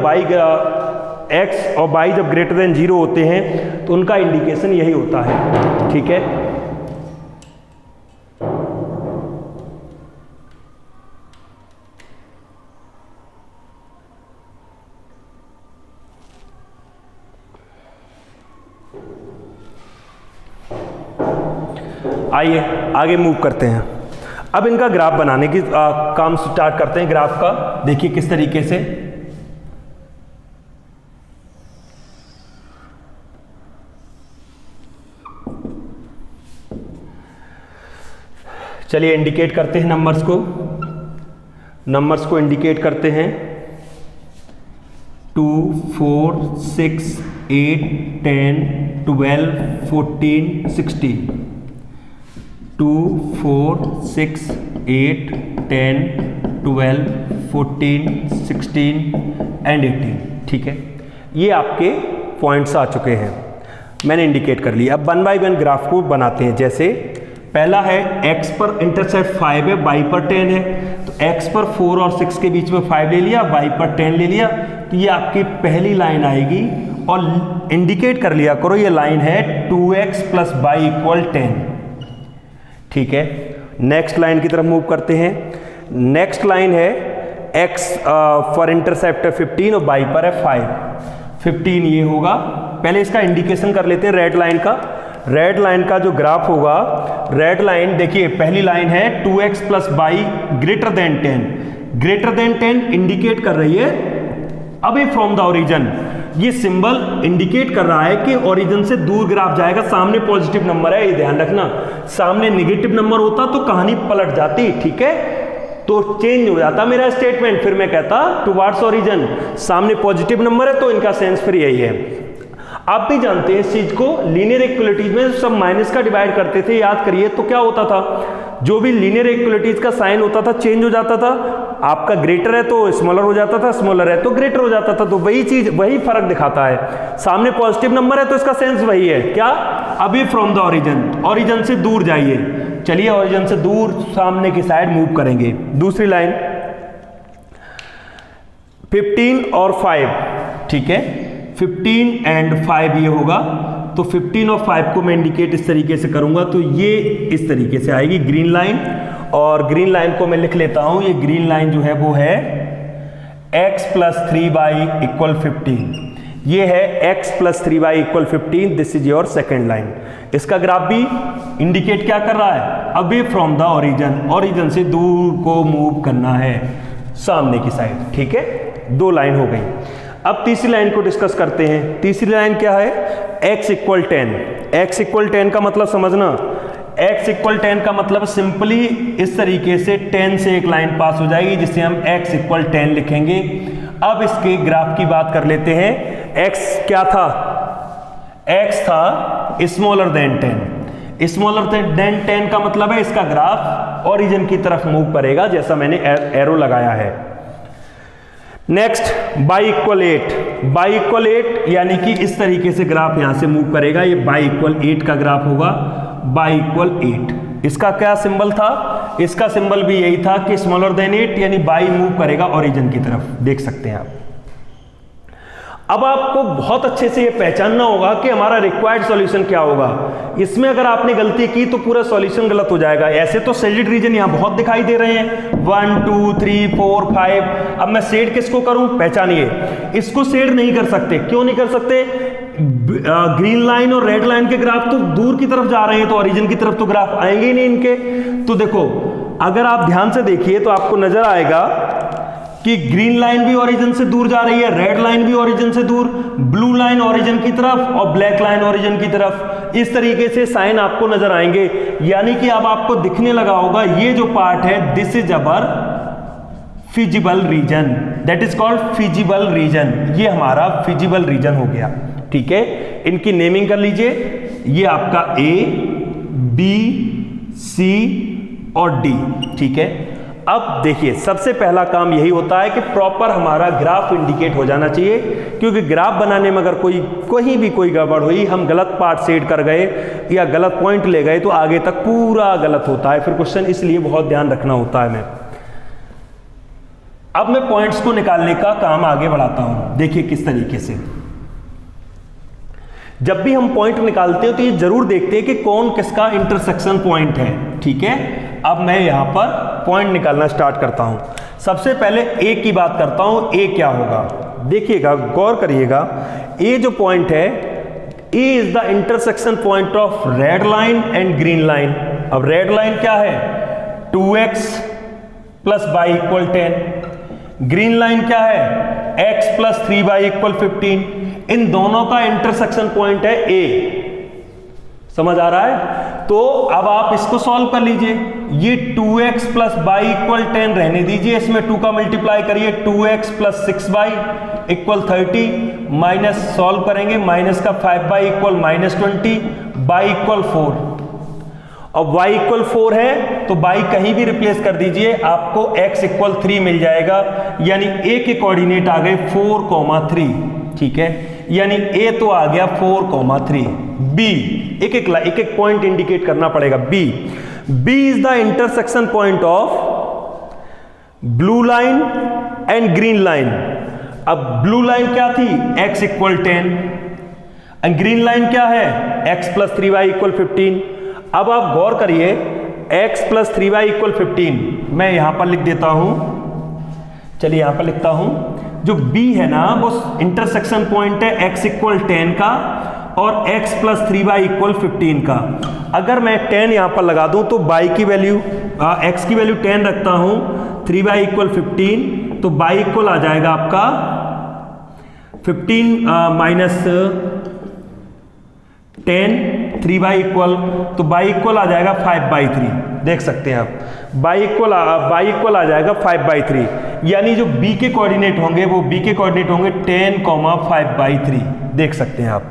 x और y जब ग्रेटर देन 0 होते हैं तो उनका इंडिकेशन यही होता है। ठीक है, आइए आगे मूव करते हैं। अब इनका ग्राफ बनाने की काम स्टार्ट करते हैं। ग्राफ का देखिए किस तरीके से। चलिए इंडिकेट करते हैं नंबर्स को इंडिकेट करते हैं। 2 4 6 8 10 12 14 16 2 4 6 8 10 12 14 16 एंड 18। ठीक है, ये आपके पॉइंट्स आ चुके हैं, मैंने इंडिकेट कर लिया। अब 1 बाय 1 ग्राफ को बनाते हैं। जैसे पहला है x पर इंटरसेप्ट 5 है, y पर 10 है, तो x पर 4 और 6 के बीच में 5 ले लिया, y पर 10 ले लिया, तो ये आपकी पहली लाइन आएगी। और इंडिकेट कर लिया करो, ये लाइन है 2x प्लस y इक्वल 10। ठीक है, नेक्स्ट लाइन की तरफ मूव करते हैं। नेक्स्ट लाइन है x फॉर इंटरसेप्ट 15 और y पर है 5। 15 ये होगा। पहले इसका इंडिकेशन कर लेते हैं रेड लाइन का। रेड लाइन का जो ग्राफ होगा, रेड लाइन देखिए पहली लाइन है 2x plus y greater than 10। Greater than 10 indicate कर रही है अवे फ्रॉम द ओरिजिन। ये सिंबल इंडिकेट कर रहा है कि ओरिजिन से दूर ग्राफ जाएगा। सामने पॉजिटिव नंबर है, ये ध्यान रखना। सामने नेगेटिव नंबर होता तो कहानी पलट जाती। ठीक है, तो चेंज हो जाता मेरा स्टेटमेंट। फिर मैं कहता टुवार्ड्स ओरिजिन। सामने पॉजिटिव नंबर है तो इनका सेंस फिर यही है। आप भी जानते हैं इस चीज को, लीनियर इक्वलिटीज में सब माइनस का डिवाइड करते थे, याद करिए, तो क्या होता था, जो भी लीनियर इक्वलिटीज का साइन होता था चेंज हो जाता था। आपका ग्रेटर है तो स्मॉलर हो जाता था, स्मॉलर है तो ग्रेटर हो जाता था। तो वही चीज, वही फर्क दिखाता है। सामने पॉजिटिव नंबर है तो इसका सेंस वही है, क्या away from the origin, origin से दूर जाइए। चलिए ओरिजिन से दूर सामने की साइड मूव करेंगे। दूसरी लाइन 15 और 5, ठीक है, 15 एंड 5 ये होगा। तो 15 और 5 को मैं इंडिकेट इस तरीके से करूंगा तो ये इस तरीके से आएगी ग्रीन लाइन, और ग्रीन लाइन को मैं लिख लेता हूं। ये ग्रीन लाइन जो है वो है x + 3y = 15। ये है x + 3y = 15। This is your second line. इसका ग्राफ भी इंडिकेट क्या कर रहा है? Away from the origin, origin से दूर को मूव करना है सामने की साइड, ठीक है। 2 लाइन हो गई। अब तीसरी लाइन को डिस्कस करते हैं। तीसरी लाइन क्या है? x = 10। x = 10 का मतलब समझना, x = 10 का मतलब सिंपली इस तरीके से 10 से एक लाइन पास हो जाएगी जिससे हम x = 10 लिखेंगे। अब इसके ग्राफ की बात कर लेते हैं। x क्या था? x था स्मॉलर देन 10। स्मॉलर देन 10 का मतलब है इसका ग्राफ ओरिजिन की तरफ मूव करेगा, जैसा मैंने एरो लगाया है। Next y = 8। y = 8 यानी कि इस तरीके से ग्राफ यहां से मूव करेगा। ये y = 8 का ग्राफ होगा। y = 8। इसका क्या सिंबल था? इसका सिंबल भी यही था कि स्मॉलर देन 8 यानी y मूव करेगा ओरिजिन की तरफ, देख सकते हैं आप। अब आपको बहुत अच्छे से ये पहचानना होगा कि हमारा रिक्वायर्ड सॉल्यूशन क्या होगा। इसमें अगर आपने गलती की तो पूरा सॉल्यूशन गलत हो जाएगा। ऐसे तो शेडेड रीजन यहां बहुत दिखाई दे रहे हैं, 1 2 3 4 5। अब मैं शेड किसको करूं? पहचानिए। इसको शेड नहीं कर सकते। क्यों नहीं कर सकते? ग्रीन लाइन और रेड लाइन के ग्राफ तो दूर की तरफ जा रहे हैं, तो ओरिजिन की तरफ तो ग्राफ आएंगे ही नहीं इनके। तो देखो, अगर आप ध्यान से देखिए तो आपको नजर आएगा कि ग्रीन लाइन भी ओरिजिन से दूर जा रही है, रेड लाइन भी ओरिजिन से दूर, ब्लू लाइन ओरिजिन की तरफ और ब्लैक लाइन ओरिजिन की तरफ। इस तरीके से साइन आपको नजर आएंगे। यानी कि अब आपको दिखने लगा होगा ये जो पार्ट है, this is our feasible region, that is called feasible region. ये हमारा फिजिबल रीजन हो गया, ठीक है। इनकी नेमिंग कर लीजिए। ये आपका A, B, C और D, ठीक है। अब देखिए, सबसे पहला काम यही होता है कि प्रॉपर हमारा ग्राफ इंडिकेट हो जाना चाहिए, क्योंकि ग्राफ बनाने में अगर कहीं भी कोई गड़बड़ हुई, हम गलत पार्ट सेट कर गए या गलत पॉइंट ले गए तो आगे तक पूरा गलत होता है फिर क्वेश्चन, इसलिए बहुत ध्यान रखना होता है। अब मैं पॉइंट्स को निकालने का काम आगे बढ़ाता हूं। देखिए किस तरीके से। जब भी हम पॉइंट निकालते हैं तो ये जरूर देखते हैं कि कौन किसका इंटरसेक्शन पॉइंट है, ठीक है। अब मैं यहां पर पॉइंट निकालना स्टार्ट करता हूं। सबसे पहले ए की बात करता हूं। ए क्या होगा? देखिएगा, गौर करिएगा। ए जो पॉइंट है, A is the intersection point of red line and green line. अब रेड लाइन क्या है? 2x + y = 10। ग्रीन लाइन क्या है? x + 3y = 15। इन दोनों का इंटरसेक्शन पॉइंट है ए। समझ आ रहा है? तो अब आप इसको सॉल्व कर लीजिए। ये 2x + y = 10 रहने दीजिए, इसमें 2 का मल्टीप्लाई करिए, 2x + 6y = 30, माइनस सॉल्व करेंगे, माइनस का 5y = -20, y = 4। अब y = 4 है तो y कहीं भी रिप्लेस कर दीजिए, आपको x = 3 मिल जाएगा। यानी a के कोऑर्डिनेट आ गए 4, 3, ठीक है। यानी a तो आ गया 4, 3। b, एक पॉइंट इंडिकेट करना पड़ेगा। b is the intersection point of blue line and green line. अब ब्लू लाइन क्या थी? x = 10 एंड ग्रीन लाइन क्या है? x + 3y = 15। अब आप गौर करिए, x + 3y = 15 मैं यहां पर लिख देता हूं। चलिए यहां पर लिखता हूं। जो b है ना, वो इंटरसेक्शन पॉइंट है x = 10 का और x + 3y = 15 का। अगर मैं 10 यहां पर लगा दूं तो y की वैल्यू x की वैल्यू 10 रखता हूं, 3y = 15, तो y इक्वल आ जाएगा आपका 15 - 10, 3y इक्वल, तो y इक्वल आ जाएगा 5/3। देख सकते हैं आप, y इक्वल आ जाएगा 5/3। यानी जो b के कोऑर्डिनेट होंगे वो b के कोऑर्डिनेट होंगे 10, 5/3। देख सकते हैं आप,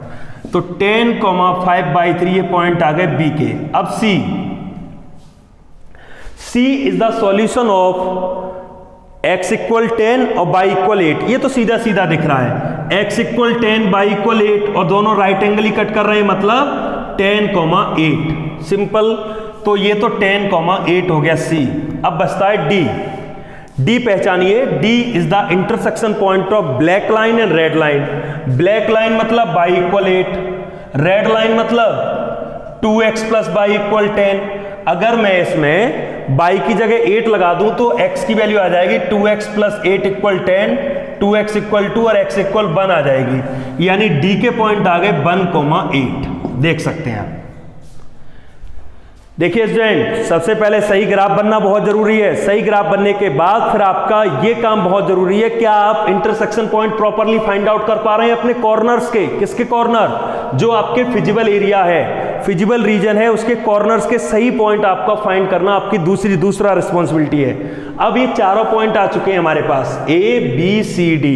तो 10, 5/3 ये पॉइंट आ गए b के। अब c is the solution of x = 10 और y = 8। ये तो सीधा सीधा दिख रहा है, x = 10, y = 8 और दोनों राइट एंगल ही कट कर रहे हैं, मतलब 10,8 सिंपल। तो ये तो 10,8 हो गया सी। अब बचता है डी। डी पहचानिए, D is the intersection point of black line and red line. Black line मतलब y = 8, रेड लाइन मतलब 2x + y = 10। अगर मैं इसमें y की जगह 8 लगा दूं तो x की वैल्यू आ जाएगी 2x + 8 = 10, 2x = 2 और x = 1 आ जाएगी। यानी d के पॉइंट आ गए 1,8। देख सकते हैं आप। देखिए स्टूडेंट, सबसे पहले सही ग्राफ बनना बहुत जरूरी है। सही ग्राफ बनने के बाद फिर आपका ये काम बहुत जरूरी है, क्या आप intersection point properly find out कर पा रहे हैं अपने कॉर्नर्स के। किसके कॉर्नर? जो आपके फिजिबल एरिया है, फिजिबल रीजन है, उसके कॉर्नर्स के सही पॉइंट आपका फाइंड करना आपकी दूसरा रिस्पॉन्सिबिलिटी है। अब ये चारों पॉइंट आ चुके हैं हमारे पास, A B C D।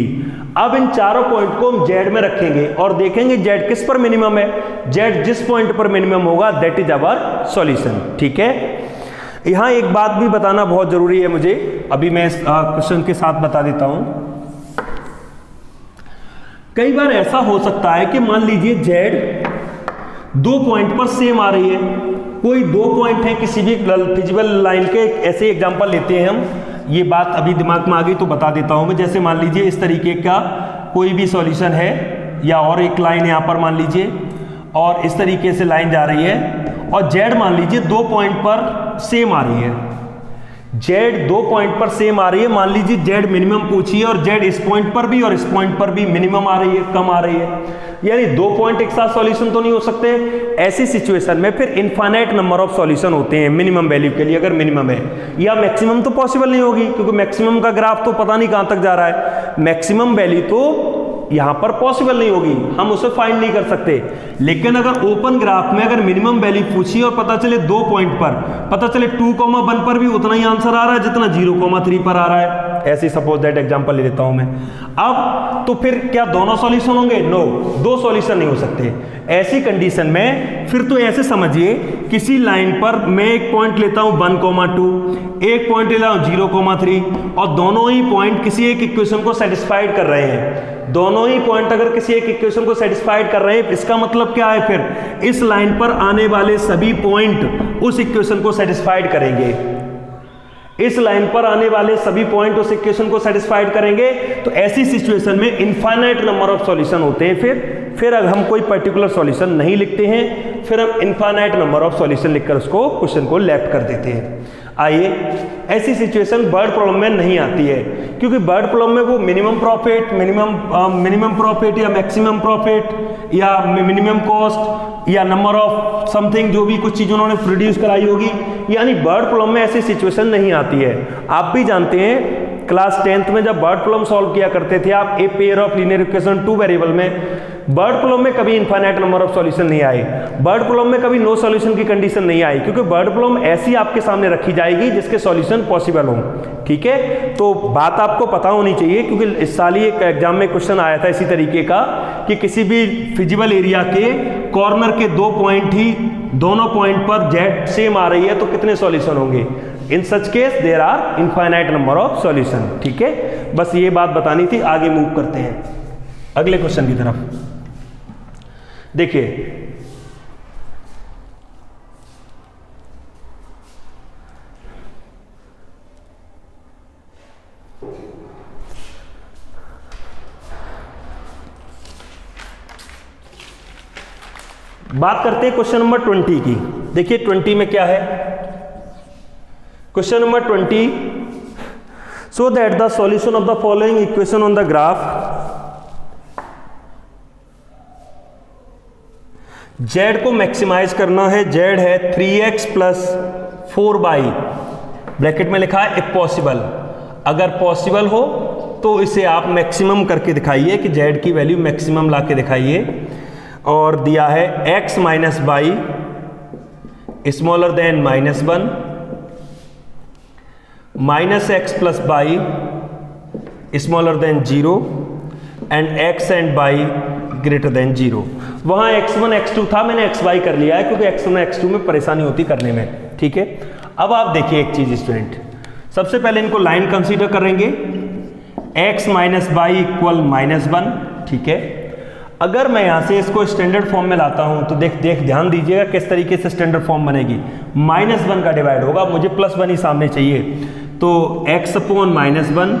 अब इन चारों पॉइंट को हम जेड में रखेंगे और देखेंगे जेड किस पर मिनिमम है। जेड जिस पॉइंट पर मिनिमम होगा दैट इज आवर सॉल्यूशन। ठीक है, यहां एक बात भी बताना बहुत जरूरी है मुझे, अभी मैं इस क्वेश्चन के साथ बता देता हूं। कई बार ऐसा हो सकता है कि मान लीजिए जेड 2 पॉइंट पर सेम आ रही है। कोई 2 पॉइंट है किसी भी फिजिबल लाइन के, ऐसे एग्जांपल लेते हैं हम। ये बात अभी दिमाग में आ गई तो बता देता हूं मैं। जैसे मान लीजिए इस तरीके का कोई भी सॉल्यूशन है, या और एक लाइन यहां पर मान लीजिए, और इस तरीके से लाइन जा रही है, और जेड मान लीजिए 2 पॉइंट पर सेम आ रही है। जेड 2 पॉइंट पर सेम आ रही है, मान लीजिए जेड मिनिमम पूछिए, और जेड इस पॉइंट पर भी और इस पॉइंट पर भी मिनिमम आ रही है, कम आ रही है। यानी 2 पॉइंट एक साथ सॉल्यूशन तो नहीं हो सकते। ऐसी सिचुएशन में फिर इनफाइनाइट नंबर ऑफ सॉल्यूशन होते हैं मिनिमम वैल्यू के लिए, अगर मिनिमम है। या मैक्सिमम तो पॉसिबल नहीं होगी, क्योंकि मैक्सिमम का ग्राफ तो पता नहीं कहां तक जा रहा है। मैक्सिमम वैल्यू तो यहां पर पॉसिबल नहीं होगी, हम उसे फाइंड नहीं कर सकते। लेकिन अगर ओपन ग्राफ में अगर मिनिमम वैल्यू पूछी और पता चले 2 पॉइंट पर, पता चले 2,1 पर भी उतना ही आंसर आ रहा है जितना 0,3 पर आ रहा है, ऐसे सपोज दैट एग्जांपल ले लेता हूं मैं। अब तो फिर क्या दोनों सॉल्यूशन होंगे? नो, 2 सॉल्यूशन नहीं हो सकते। ऐसी कंडीशन में फिर तो ऐसे समझिए, किसी लाइन पर मैं एक पॉइंट लेता हूं 1,2, एक पॉइंट लेता हूं 0,3, और दोनों ही पॉइंट किसी एक इक्वेशन को सेटिस्फाइड कर रहे हैं। दोनों ही पॉइंट अगर किसी एक इक्वेशन को सेटिस्फाइड कर रहे हैं, इसका मतलब क्या है? फिर इस लाइन पर आने वाले सभी पॉइंट उस इक्वेशन को सेटिस्फाइड करेंगे। इस लाइन पर आने वाले सभी पॉइंट उस इक्वेशन को सेटिस्फाइड करेंगे। तो ऐसी सिचुएशन में इनफाइनाइट नंबर ऑफ सॉल्यूशन होते हैं। फिर अगर हम कोई पर्टिकुलर सॉल्यूशन नहीं लिखते हैं, फिर हम इनफाइनाइट नंबर ऑफ सॉल्यूशन लिखकर उसको क्वेश्चन को लेफ्ट कर देते हैं। आइए, ऐसी सिचुएशन बर्ड प्रॉब्लम में नहीं आती है, क्योंकि बर्ड प्रॉब्लम में वो मिनिमम प्रॉफिट या मैक्सिमम प्रॉफिट या मिनिमम कॉस्ट या नंबर ऑफ समथिंग, जो भी कुछ चीज उन्होंने प्रोड्यूस कराई होगी, यानी बर्ड प्रॉब्लम में ऐसी सिचुएशन नहीं आती है। आप भी जानते हैं क्लास 10th में जब बर्ड प्रॉब्लम सॉल्व किया करते थे आप, a pair of linear equation 2 variable में, बर्ड प्रॉब्लम में कभी इनफाइनाइट नंबर ऑफ सॉल्यूशन नहीं आए। बर्ड प्रॉब्लम में कभी नो सॉल्यूशन की कंडीशन नहीं आई, क्योंकि बर्ड प्रॉब्लम ऐसी आपके सामने रखी जाएगी जिसके सॉल्यूशन पॉसिबल हो। ठीक है, तो बात आपको पता होनी चाहिए, क्योंकि इस साल ही एक एग्जाम में क्वेश्चन आया था इसी तरीके का कि किसी भी फिजिबल एरिया के कॉर्नर के 2 पॉइंट ही दोनों पॉइंट पर जेड सेम आ रही है तो कितने सॉल्यूशन होंगे। In such case there are infinite number of solution. ठीक है, बस ये बात बतानी थी। आगे मूव करते हैं अगले क्वेश्चन की तरफ। देखिए, बात करते हैं क्वेश्चन नंबर 20 की। देखिए 20 में क्या है, question number 20, so that the solution of the following equation on the graph, Z को मैक्सिमाइज करना है। जेड है 3x + 4y, ब्रैकेट में लिखा है इफ पॉसिबल। अगर पॉसिबल हो तो इसे आप मैक्सिमम करके दिखाइए कि जेड की वैल्यू मैक्सिमम ला के दिखाइए। और दिया है x - y smaller than -1, -x + y smaller then 0 and x and y greater than 0। वहां x1 x2 था, मैंने xy कर लिया है क्योंकि x1 x2 में परेशानी होती करने में। ठीक है, अब आप देखिए एक चीज स्टूडेंट, सबसे पहले इनको लाइन कंसीडर करेंगे, x - y = -1। ठीक है, अगर मैं यहाँ से इसको स्टैंडर्ड फॉर्म में लाता हूँ तो ध्यान दीजिएगा किस तरीके से स्टैंडर्ड फॉर्म बनेगी। -1 का डिवाइड होगा, मुझे +1 ही सामने चाहिए, तो x/-1,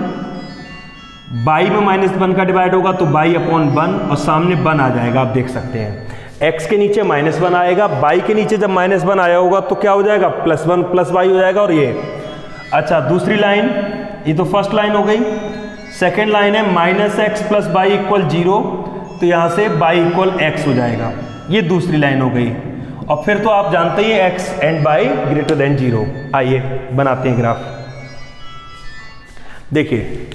बाई में -1 का डिवाइड होगा तो बाई/1 और सामने 1 आ जाएगा। आप देख सकते हैं x के नीचे -1 आएगा, बाई के नीचे जब -1 आया होगा तो क्या हो जाएगा, +1 + y हो जाएगा। और ये अच्छा दूसरी लाइन, ये तो फर्स्ट लाइन हो गई। सेकेंड लाइन है -x + y = 0, तो यहाँ से y = x हो जाएगा। ये दूसरी लाइन हो गई। और फिर तो आप जानते ही x एंड y > 0। आइए बनाते हैं ग्राफ। देखिए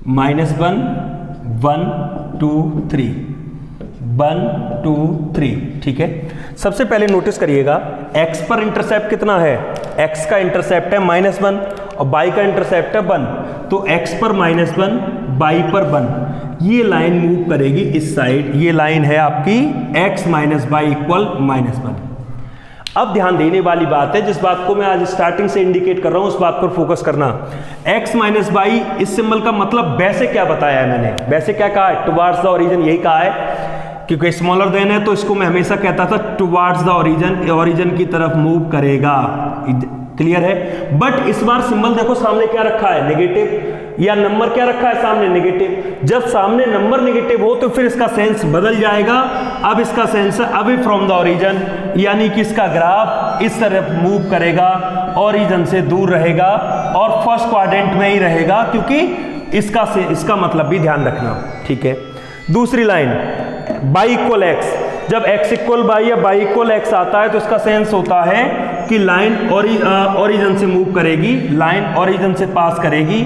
-1 1 2 3 1 2 3, ठीक है। सबसे पहले नोटिस करिएगा x पर इंटरसेप्ट कितना है, x का इंटरसेप्ट है -1 और y का इंटरसेप्ट है 1, तो x पर -1 y पर 1, ये लाइन मूव करेगी इस साइड। ये लाइन है आपकी x - y = -1। अब ध्यान देने वाली बात है, जिस बात को मैं आज स्टार्टिंग से इंडिकेट कर रहा हूं उस बात पर फोकस करना। x - y, इस सिंबल का मतलब वैसे क्या बताया है मैंने, वैसे क्या कहा है, टुवार्ड्स द ओरिजिन, यही कहा है। क्योंकि स्मॉलर देन है तो इसको मैं हमेशा कहता था टुवार्ड्स द ओरिजिन, ओरिजिन की तरफ मूव करेगा। क्लियर है। बट इस बार सिंबल देखो सामने क्या रखा है, नेगेटिव, या नंबर क्या रखा है सामने, नेगेटिव। जब सामने नंबर नेगेटिव हो तो फिर इसका सेंस बदल जाएगा। अब इसका सेंस है अवे फ्रॉम द ओरिजिन, यानी कि इसका ग्राफ इस तरफ मूव करेगा, ओरिजिन से दूर रहेगा और फर्स्ट क्वाड्रेंट में ही रहेगा, क्योंकि इसका मतलब भी ध्यान रखना, ठीक है। दूसरी लाइन y = x, जब x = y या y = x आता है तो इसका सेंस होता है कि लाइन ओरिजिन से मूव करेगी, लाइन ओरिजिन से पास करेगी।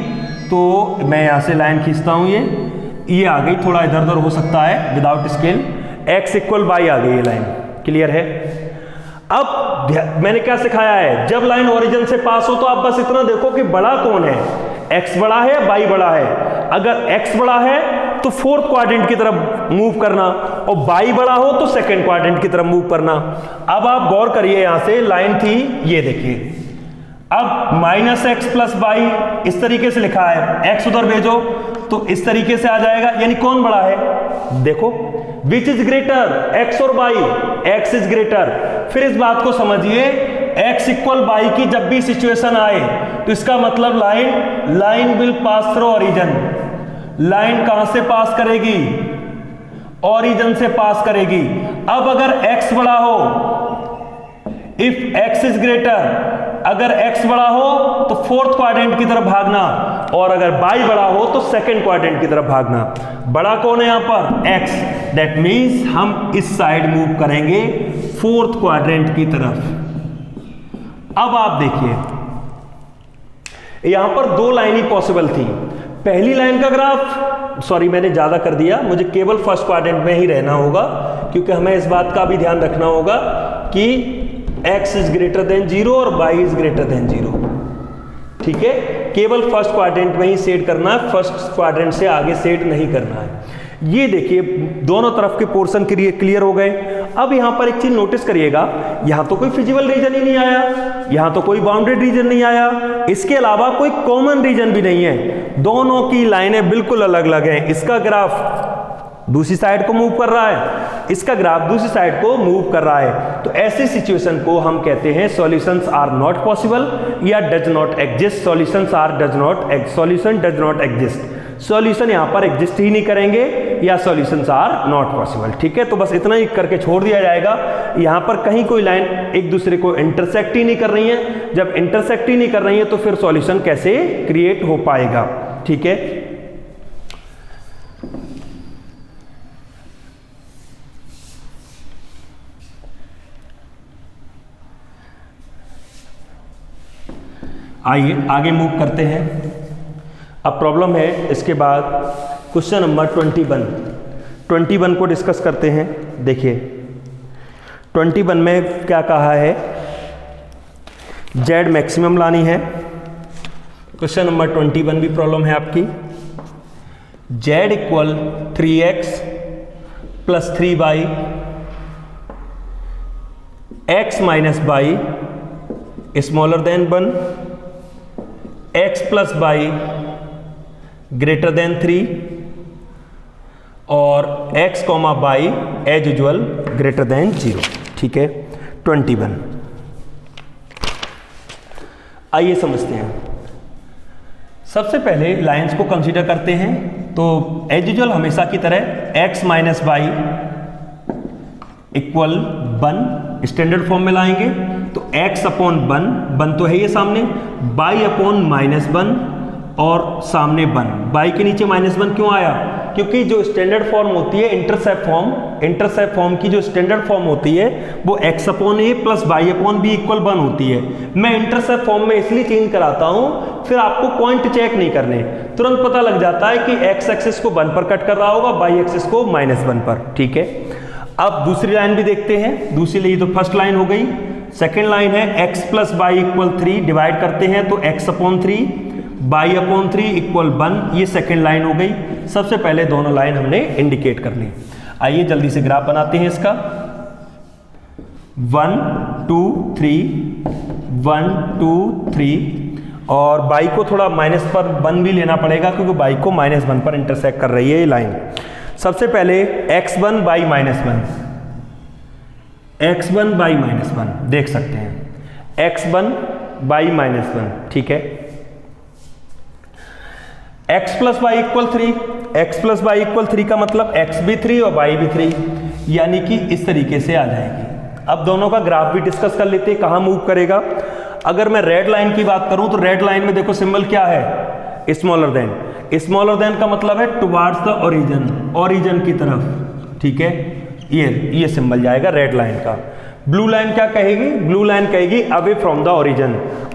तो मैं यहां से लाइन खींचता हूं, ये आ गई, थोड़ा इधर उधर हो सकता है विदाउट स्केल, x = y आ गई ये लाइन। क्लियर है। अब मैंने क्या सिखाया है, जब लाइन ओरिजिन से पास हो तो आप बस इतना देखो कि बड़ा कौन है, x बड़ा है y बड़ा है। अगर x बड़ा है तो फोर्थ क्वाड्रेंट की तरफ मूव करना, और y बड़ा हो तो सेकंड क्वाड्रेंट की तरफ मूव करना। अब आप गौर करिए, यहां से लाइन थी, ये देखिए, अब -x + y इस तरीके से लिखा है, x उधर भेजो तो इस तरीके से आ जाएगा, यानी कौन बड़ा है, देखो विच इज ग्रेटर, x और y, x इज ग्रेटर। फिर इस बात को समझिए, x = y की जब भी सिचुएशन आए तो इसका मतलब line will pass through origin. Line कहां से पास करेगी, ओरिजिन से पास करेगी। अब अगर x बड़ा हो, इफ x इज ग्रेटर, अगर x बड़ा हो तो फोर्थ क्वाड्रेंट की तरफ भागना, और अगर y बड़ा हो तो सेकंड क्वाड्रेंट की तरफ भागना। बड़ा कौन है यहां पर, x, दैट मींस हम इस साइड मूव करेंगे फोर्थ क्वाड्रेंट की तरफ। अब आप देखिए, यहां पर दो लाइन ही पॉसिबल थी। पहली लाइन का ग्राफ, सॉरी मैंने ज्यादा कर दिया, मुझे केवल फर्स्ट क्वाड्रेंट में ही रहना होगा, क्योंकि हमें इस बात का भी ध्यान रखना होगा कि x इज ग्रेटर देन 0 और y इज ग्रेटर देन 0, ठीक है। केवल फर्स्ट क्वाड्रेंट में ही सेट करना है, फर्स्ट क्वाड्रेंट से आगे सेट नहीं करना है। ये देखिए दोनों तरफ के पोर्शन क्लियर हो गए। अब यहां पर एक चीज नोटिस करिएगा, यहां तो कोई फिजिबल रीजन ही नहीं आया, यहां तो कोई बाउंडेड रीजन नहीं आया, इसके अलावा कोई कॉमन रीजन भी नहीं है। दोनों की लाइनें बिल्कुल अलग अलग हैं। इसका ग्राफ दूसरी साइड को मूव कर रहा है, इसका ग्राफ दूसरी साइड को मूव कर रहा है। तो ऐसी सिचुएशन को हम कहते हैं सॉल्यूशंस आर नॉट पॉसिबल या does not exist. Solution does not exist, solution यहां पर एग्जिस्ट ही नहीं करेंगे, या सॉल्यूशंस आर नॉट पॉसिबल, ठीक है। तो बस इतना ही करके छोड़ दिया जाएगा। यहां पर कहीं कोई लाइन एक दूसरे को इंटरसेक्ट ही नहीं कर रही है। जब इंटरसेक्ट ही नहीं कर रही है तो फिर सॉल्यूशन कैसे क्रिएट हो पाएगा, ठीक है। आइए आगे मूव करते हैं। अब प्रॉब्लम है इसके बाद क्वेश्चन नंबर 21 को डिस्कस करते हैं। देखिए 21 में क्या कहा है, z मैक्सिमम लानी है। क्वेश्चन नंबर 21 भी प्रॉब्लम है आपकी, z = 3x + 3y x - y smaller than 1, x + y greater than 3 और x comma by as usual greater than 0। ठीक है, 21। आइए समझते हैं। सबसे पहले लाइंस को कंसीडर करते हैं। तो एज यूजुअल हमेशा की तरह x minus by equal 1 standard form में लाएंगे। तो x अपॉन 1 तो है ये सामने, बाई अपॉन माइनस 1 और सामने 1। बाई के नीचे -1 क्यों आया? क्योंकि जो स्टैंडर्ड फॉर्म होती है इंटरसेप्ट फॉर्म की जो स्टैंडर्ड फॉर्म होती है वो x upon a plus by upon b equal 1 होती है। मैं इंटरसेप्ट फॉर्म में इसलिए चेंज कराता हूं, फिर आपको पॉइंट चेक नहीं करने, तुरंत पता लग जाता है कि x एक्सिस को 1 पर कट कर रहा होगा, बाई एक्सिस को -1 पर। ठीक है, अब दूसरी लाइन भी देखते हैं। दूसरी लिए तो फर्स्ट लाइन हो गई। सेकेंड लाइन है x plus Y equal 3, divide करते हैं तो x upon 3 by upon 3 equal 1, ये सेकेंड लाइन हो गई। सबसे पहले दोनों लाइन हमने इंडिकेट कर ली। आइए जल्दी से ग्राफ बनाते हैं इसका। 1 2 3 1 2 3 और बाई को थोड़ा माइनस पर 1 भी लेना पड़ेगा क्योंकि बाई को -1 पर इंटरसेक्ट कर रही है ये लाइन। सबसे पहले x1 बाई -1, x1 बाई -1 देख सकते हैं, x1 बाई -1। ठीक है, x plus Y equal 3, x plus Y equal 3 का मतलब x भी 3 और y भी 3, यानी कि इस तरीके से आ जाएगी। अब दोनों का ग्राफ भी डिस्कस कर लेते हैं, कहाँ मूव करेगा। अगर मैं रेड लाइन की बात करूं तो रेड लाइन में देखो सिंबल क्या है, स्मॉलर देन। स्मॉलर देन का मतलब है टुवार्ड्स द ओरिजिन की तरफ। ठीक है, ये सिंबल जाएगा रेड लाइन का। ब्लू लाइन क्या कहेगी? ब्लू लाइन कहेगी अवे फ्रॉम द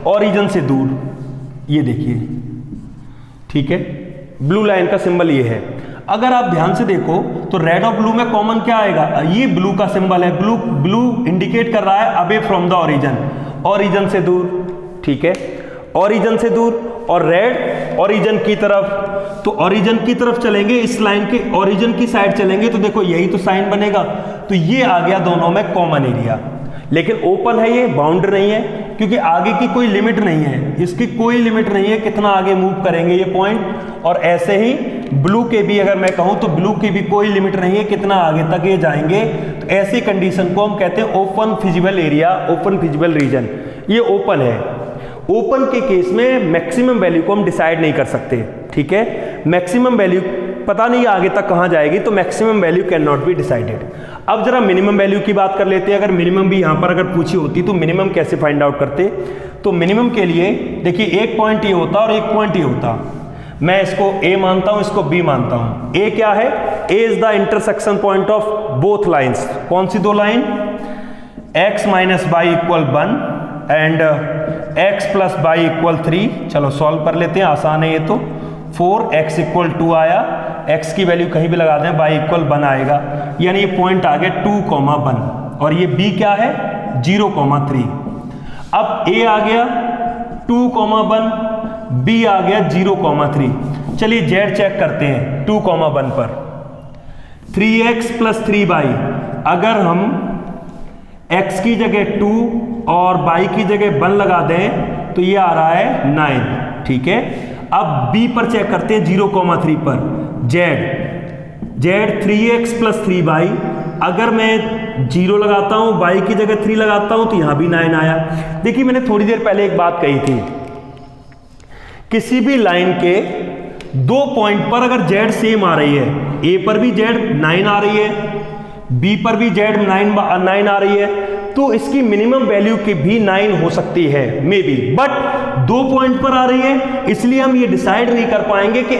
ओरिजिन से दूर। ये देखिए, ठीक है, ब्लू लाइन का सिंबल ये है। अगर आप ध्यान से देखो तो रेड और ब्लू में कॉमन क्या आएगा? ये ब्लू का सिंबल है। ब्लू इंडिकेट कर रहा है अवे फ्रॉम द ओरिजिन से दूर। ठीक है, ओरिजिन से दूर, और रेड ओरिजिन की तरफ। तो ओरिजिन की तरफ चलेंगे, इस लाइन के ओरिजिन की साइड चलेंगे तो देखो यही तो साइन बनेगा। तो ये आ गया दोनों में कॉमन एरिया, लेकिन ओपन है, ये बाउंड नहीं है क्योंकि आगे की कोई लिमिट नहीं है, इसकी कोई लिमिट नहीं है कितना आगे मूव करेंगे ये पॉइंट। और ऐसे ही ब्लू के भी अगर मैं कहूं तो ब्लू की भी कोई लिमिट नहीं है कितना आगे तक ये जाएंगे। तो ऐसी कंडीशन को हम कहते हैं open feasible area, open feasible region. ये ओपन है। ओपन के केस में मैक्सिमम वैल्यू को हम डिसाइड नहीं कर सकते। ठीक है, मैक्सिमम वैल्यू पता नहीं आगे तक कहां जाएगी, तो maximum value can not be decided. अब जरा मिनिमम वैल्यू की बात कर लेते हैं। अगर मिनिमम भी यहां पर अगर पूछी होती तो मिनिमम कैसे फाइंड आउट करते? तो मिनिमम के लिए देखिए एक पॉइंट ये होता और एक पॉइंट ये होता। मैं इसको A मानता हूं, इसको B मानता हूं। A क्या है? A is the intersection point of both lines. कौन सी दो line? x minus by equal 1 and x plus Y equal 3। चलो सॉल्व कर लेते हैं, आसान है ये तो। 4x इक्वल 2 आया, x की वैल्यू कहीं भी लगा दें, बाई इक्वल 1 आएगा, यानी ये पॉइंट आ गया 2,1। और ये b क्या है? 0,3। अब a आ गया 2,1, b आ गया 0,3। चलिए z चेक करते हैं 2,1 पर। 3x प्लस 3y, अगर हम x की जगह 2 और y की जगह 1 लगा दें तो ये आ रहा है 9। ठीक है, अब b पर चेक करते हैं 0,3 पर। z 3x प्लस 3y, अगर मैं 0 लगाता हूं, y की जगह 3 लगाता हूं तो यहां भी 9 आया। देखिए मैंने थोड़ी देर पहले एक बात कही थी, किसी भी लाइन के दो पॉइंट पर अगर z सेम आ रही है, a पर भी z 9 आ रही है, b पर भी z 9 आ रही है, तो इसकी मिनिमम वैल्यू की भी 9 हो सकती है मे बी, बट दो पॉइंट पर आ रही है, इसलिए हम ये डिसाइड नहीं कर पाएंगे कि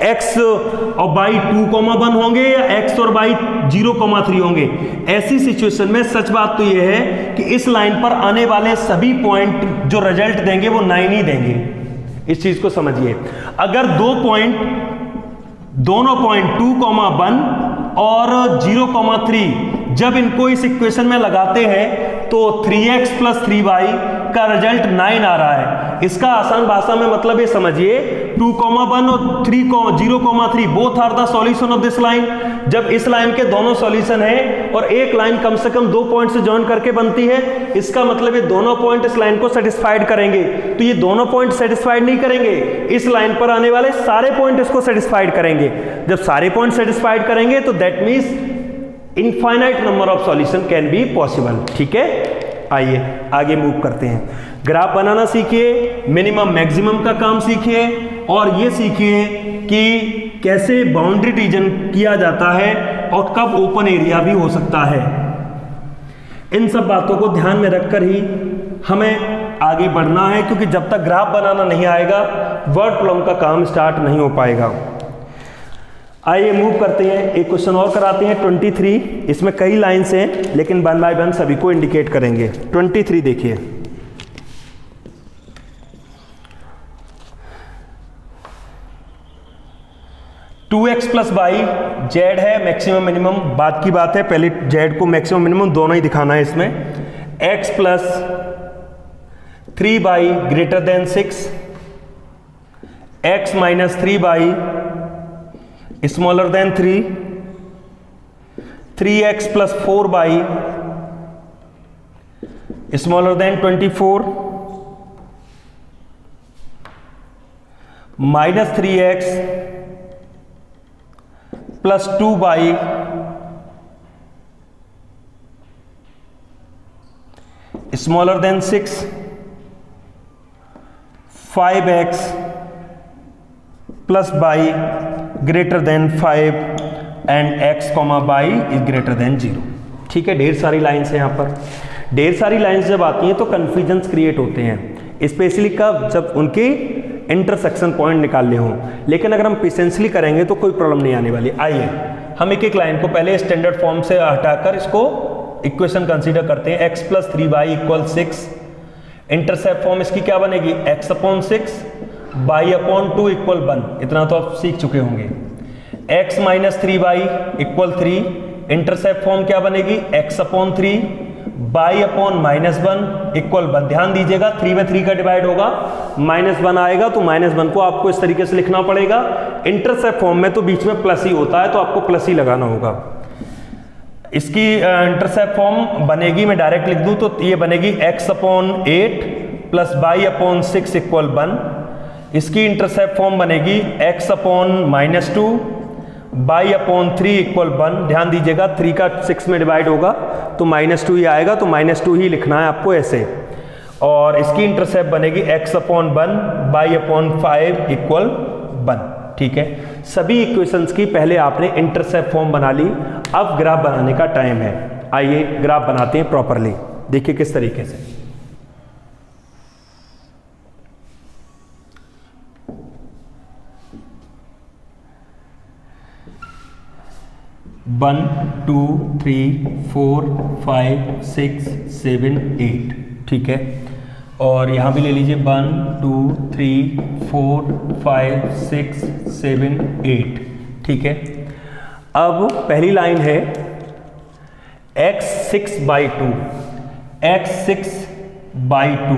x और y 2,1 होंगे या x और y 0,3 होंगे। ऐसी सिचुएशन में सच बात तो ये है कि इस लाइन पर आने वाले सभी पॉइंट जो रिजल्ट देंगे वो 9 ही देंगे। इस चीज को समझिए। अगर दोनों पॉइंट 2,1 और 0,3 जब इनको इस इक्वेशन में लगाते हैं तो 3x प्लस 3y का रिजल्ट 9 आ रहा है। इसका आसान भाषा में मतलब ये समझिए 2,1 और 0,3 both are the solution of this line. जब इस लाइन के दोनों सॉल्यूशन है और एक लाइन कम से कम 2 पॉइंट से जॉइन करके बनती है, इसका मतलब ये दोनों पॉइंट इस लाइन को सेटिस्फाइड करेंगे। तो ये दोनों पॉइंट सेटिस्फाइड नहीं करेंगे, इस लाइन पर आने वाले सारे पॉइंट इसको सेटिस्फाइड करेंगे। जब सारे पॉइंट सेटिस्फाइड करेंगे तो that means infinite number of solution can be possible. ठीक है, आइए आगे मूव करते हैं। ग्राफ बनाना सीखिए, मिनिमम मैक्सिमम का काम सीखिए और ये सीखिए कि कैसे बाउंड्री रीजन किया जाता है और कब ओपन एरिया भी हो सकता है। इन सब बातों को ध्यान में रखकर ही हमें आगे बढ़ना है, क्योंकि जब तक ग्राफ बनाना नहीं आएगा वर्ड प्रॉब्लम का काम स्टार्ट नहीं हो पाएगा। आइए मूव करते हैं, एक क्वेश्चन और कराते हैं 23। इसमें कई लाइन्स हैं लेकिन 1 बाय 1 सभी को इंडिकेट करेंगे। 23 देखिए, two x plus y z है मैक्सिमम मिनिमम, बात की बात है, पहले जेड को मैक्सिमम मिनिमम दोनों ही दिखाना है इसमें। X plus 3y greater then 6, x minus 3y smaller than 3, 3x plus 4y smaller than 24, minus 3x plus 2y smaller than 6, 5x plus y greater then 5 and x, y is greater than 0। ठीक है, ढेर सारी lines हैं यहाँ पर। ढेर सारी lines जब आती हैं तो कन्फ्यूजन्स क्रिएट होते हैं, स्पेशली कब, जब उनके इंटरसेक्शन पॉइंट निकालने हों। लेकिन अगर हम पेशेंसली करेंगे तो कोई प्रॉब्लम नहीं आने वाली। आइए हम एक एक लाइन को पहले स्टैंडर्ड फॉर्म से हटाकर इसको इक्वेशन कंसीडर करते हैं। x plus 3y equal 6, intercept form इसकी क्या बनेगी, x upon 6 y upon 2 equal 1, इतना तो आप सीख चुके होंगे। x minus 3y equal 3, intercept form क्या बनेगी, x upon 3 y upon minus 1 equal 1। ध्यान दीजिएगा 3 में 3 का डिवाइड होगा, -1 आएगा तो -1 को आपको इस तरीके से लिखना पड़ेगा। इंटरसेप्ट फॉर्म में तो बीच में प्लस ही होता है तो आपको प्लस ही लगाना होगा। इसकी इंटरसेप्ट फॉर्म बनेगी, मैं डायरेक्ट लिख दूं तो ये बनेगी x upon 8 plus y upon 6 equal 1। इसकी इंटरसेप्ट फॉर्म बनेगी x upon -2 y upon 3 equal 1। ध्यान दीजिएगा 3 का 6 में डिवाइड होगा तो -2 ही आएगा, तो -2 ही लिखना है आपको ऐसे। और इसकी इंटरसेप्ट बनेगी x upon 1 y upon 5 equal 1। ठीक है, सभी इक्वेशंस की पहले आपने इंटरसेप्ट फॉर्म बना ली, अब ग्राफ बनाने का टाइम है। आइए ग्राफ बनाते हैं प्रॉपरली, देखिए किस तरीके से। वन 2 3 4 5 6 7 8, ठीक है। और यहाँ भी ले लीजिए 1 2 3 4 5 6 7 8, ठीक है। अब पहली लाइन है x 6/2, x 6/2,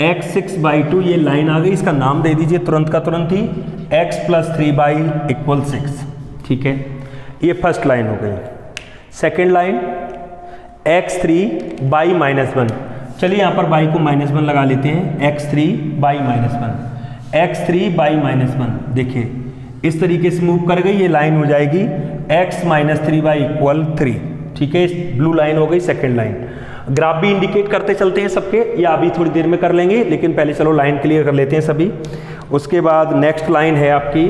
x 6/2 ये लाइन आ गई। इसका नाम दे दीजिए तुरंत का तुरंत ही, x प्लस 3y इक्वल 6, ठीक है। ये फर्स्ट लाइन हो गई। सेकेंड लाइन x3y -1, चलिए यहाँ पर y को -1 लगा लेते हैं, x3y -1, x3y -1 देखिए इस तरीके से मूव कर गई, ये लाइन हो जाएगी x - 3y इक्वल 3, ठीक है। ब्लू लाइन हो गई सेकेंड लाइन। ग्राफ भी इंडिकेट करते चलते हैं सबके, या अभी थोड़ी देर में कर लेंगे, लेकिन पहले चलो लाइन क्लियर कर लेते हैं सभी। उसके बाद नेक्स्ट लाइन है आपकी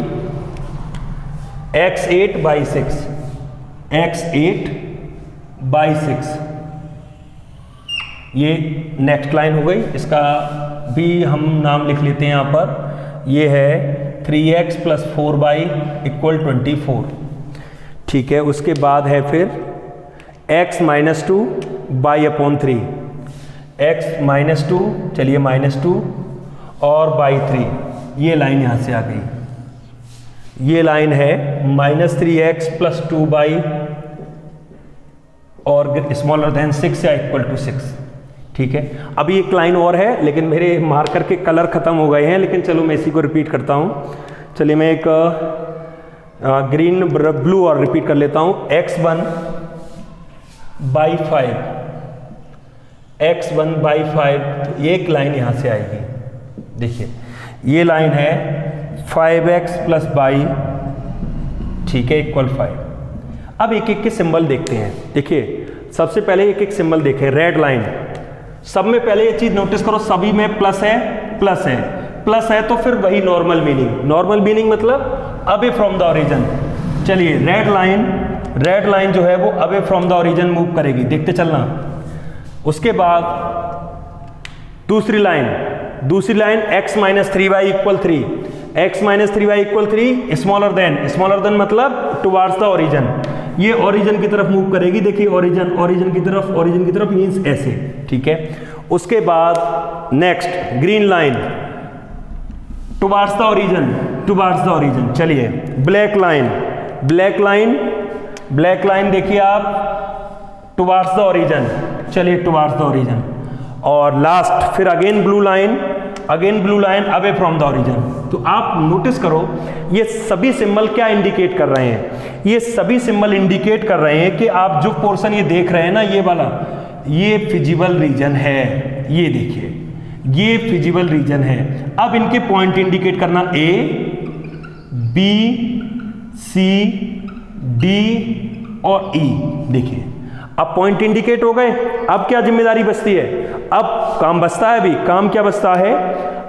x8/6, x8/6, ये नेक्स्ट लाइन हो गई। इसका भी हम नाम लिख लेते हैं यहाँ पर, ये है 3x प्लस 4y इक्वल 24, ठीक है। उसके बाद है फिर x -2 y अपॉन 3, x -2, चलिए -2 और by 3, ये लाइन यहाँ से आ गई। ये लाइन है -3x प्लस 2y और स्मॉलर देन 6 या इक्वल टू 6, ठीक है। अभी एक लाइन और है लेकिन मेरे मार्कर के कलर खत्म हो गए हैं, लेकिन चलो मैं इसी को रिपीट करता हूँ। चलिए मैं एक ग्रीन ब्लू और रिपीट कर लेता हूँ। x1 बाई 5, x1 बाई 5, ये एक लाइन यहाँ से आएगी। देखिए ये लाइन है 5x प्लस बाई, ठीक है, इक्वल 5। अब एक एक के सिंबल देखते हैं। देखिए सबसे पहले एक एक सिंबल देखें। रेड लाइन, सब में पहले ये चीज नोटिस करो, सभी में प्लस है, प्लस है, प्लस है, तो फिर वही नॉर्मल मीनिंग। नॉर्मल मीनिंग मतलब अवे फ्रॉम द ओरिजिन। चलिए रेड लाइन जो है वो away from the origin move करेगी, देखते चलना। उसके बाद दूसरी line x minus 3y equal 3, x minus 3y equal 3 smaller than मतलब टुवार्ड्स द ओरिजिन। ये ओरिजिन की तरफ मूव करेगी। देखिए ओरिजिन की तरफ मीन्स ऐसे, ठीक है। उसके बाद next green line towards the origin. चलिए ब्लैक लाइन देखिए आप टुवार्ड्स द ओरिजिन, चलिए टुवार्ड्स द ओरिजिन। और लास्ट फिर again blue line away from the origin. तो आप नोटिस करो ये सभी सिंबल क्या इंडिकेट कर रहे हैं? ये सभी सिंबल इंडिकेट कर रहे हैं कि आप जो पोर्शन ये देख रहे हैं ना, ये वाला, ये फिजिबल रीजन है। ये देखिए ये फिजिबल रीजन है। अब इनके पॉइंट इंडिकेट करना A, B, C, D और E। देखिए अब पॉइंट इंडिकेट हो गए। अब क्या जिम्मेदारी बचती है? अब काम बचता है। अभी काम क्या बचता है?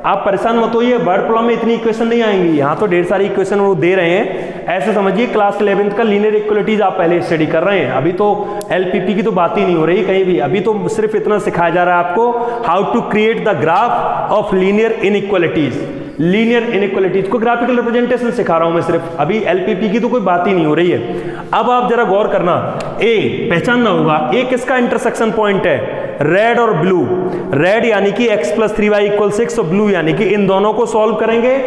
आप परेशान मत होइए, वर्ड प्रॉब्लम में इतनी इक्वेशन नहीं आएंगी। यहाँ तो ढेर सारी इक्वेशन वो दे रहे हैं। ऐसे समझिए क्लास 11th का लीनियर इक्वलिटीज आप पहले स्टडी कर रहे हैं। अभी तो एलपीपी की तो बात ही नहीं हो रही कहीं भी। अभी तो सिर्फ इतना सिखाया जा रहा है आपको, how to create the graph of linear inequalities को ग्राफिकल रिप्रेजेंटेशन सिखा रहा हूं मैं सिर्फ। अभी एलपीपी की तो कोई बात ही नहीं हो रही है। अब आप जरा गौर करना, ए पहचानना होगा, ए किसका इंटरसेक्शन पॉइंट है? रेड और ब्लू। रेड यानी कि x प्लस 3y इक्वल 6 और ब्लू यानी कि इन दोनों को सॉल्व करेंगे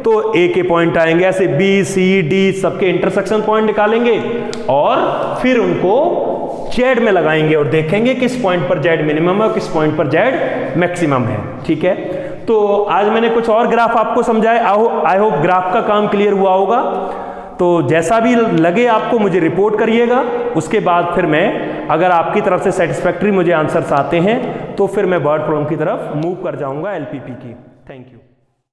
तो ए के पॉइंट आएंगे। ऐसे बी सी डी सबके इंटरसेक्शन पॉइंट निकालेंगे और फिर उनको जेड में लगाएंगे और देखेंगे किस पॉइंट पर जेड मिनिमम है और किस पॉइंट पर जेड मैक्सिमम है। ठीक है, तो आज मैंने कुछ और ग्राफ आपको समझाए। आई होप ग्राफ का काम क्लियर हुआ होगा। तो जैसा भी लगे आपको मुझे रिपोर्ट करिएगा। उसके बाद फिर मैं, अगर आपकी तरफ से सेटिस्फैक्ट्री मुझे आंसर्स आते हैं तो फिर मैं वर्ड प्रॉब्लम की तरफ मूव कर जाऊंगा एलपीपी की। Thank you.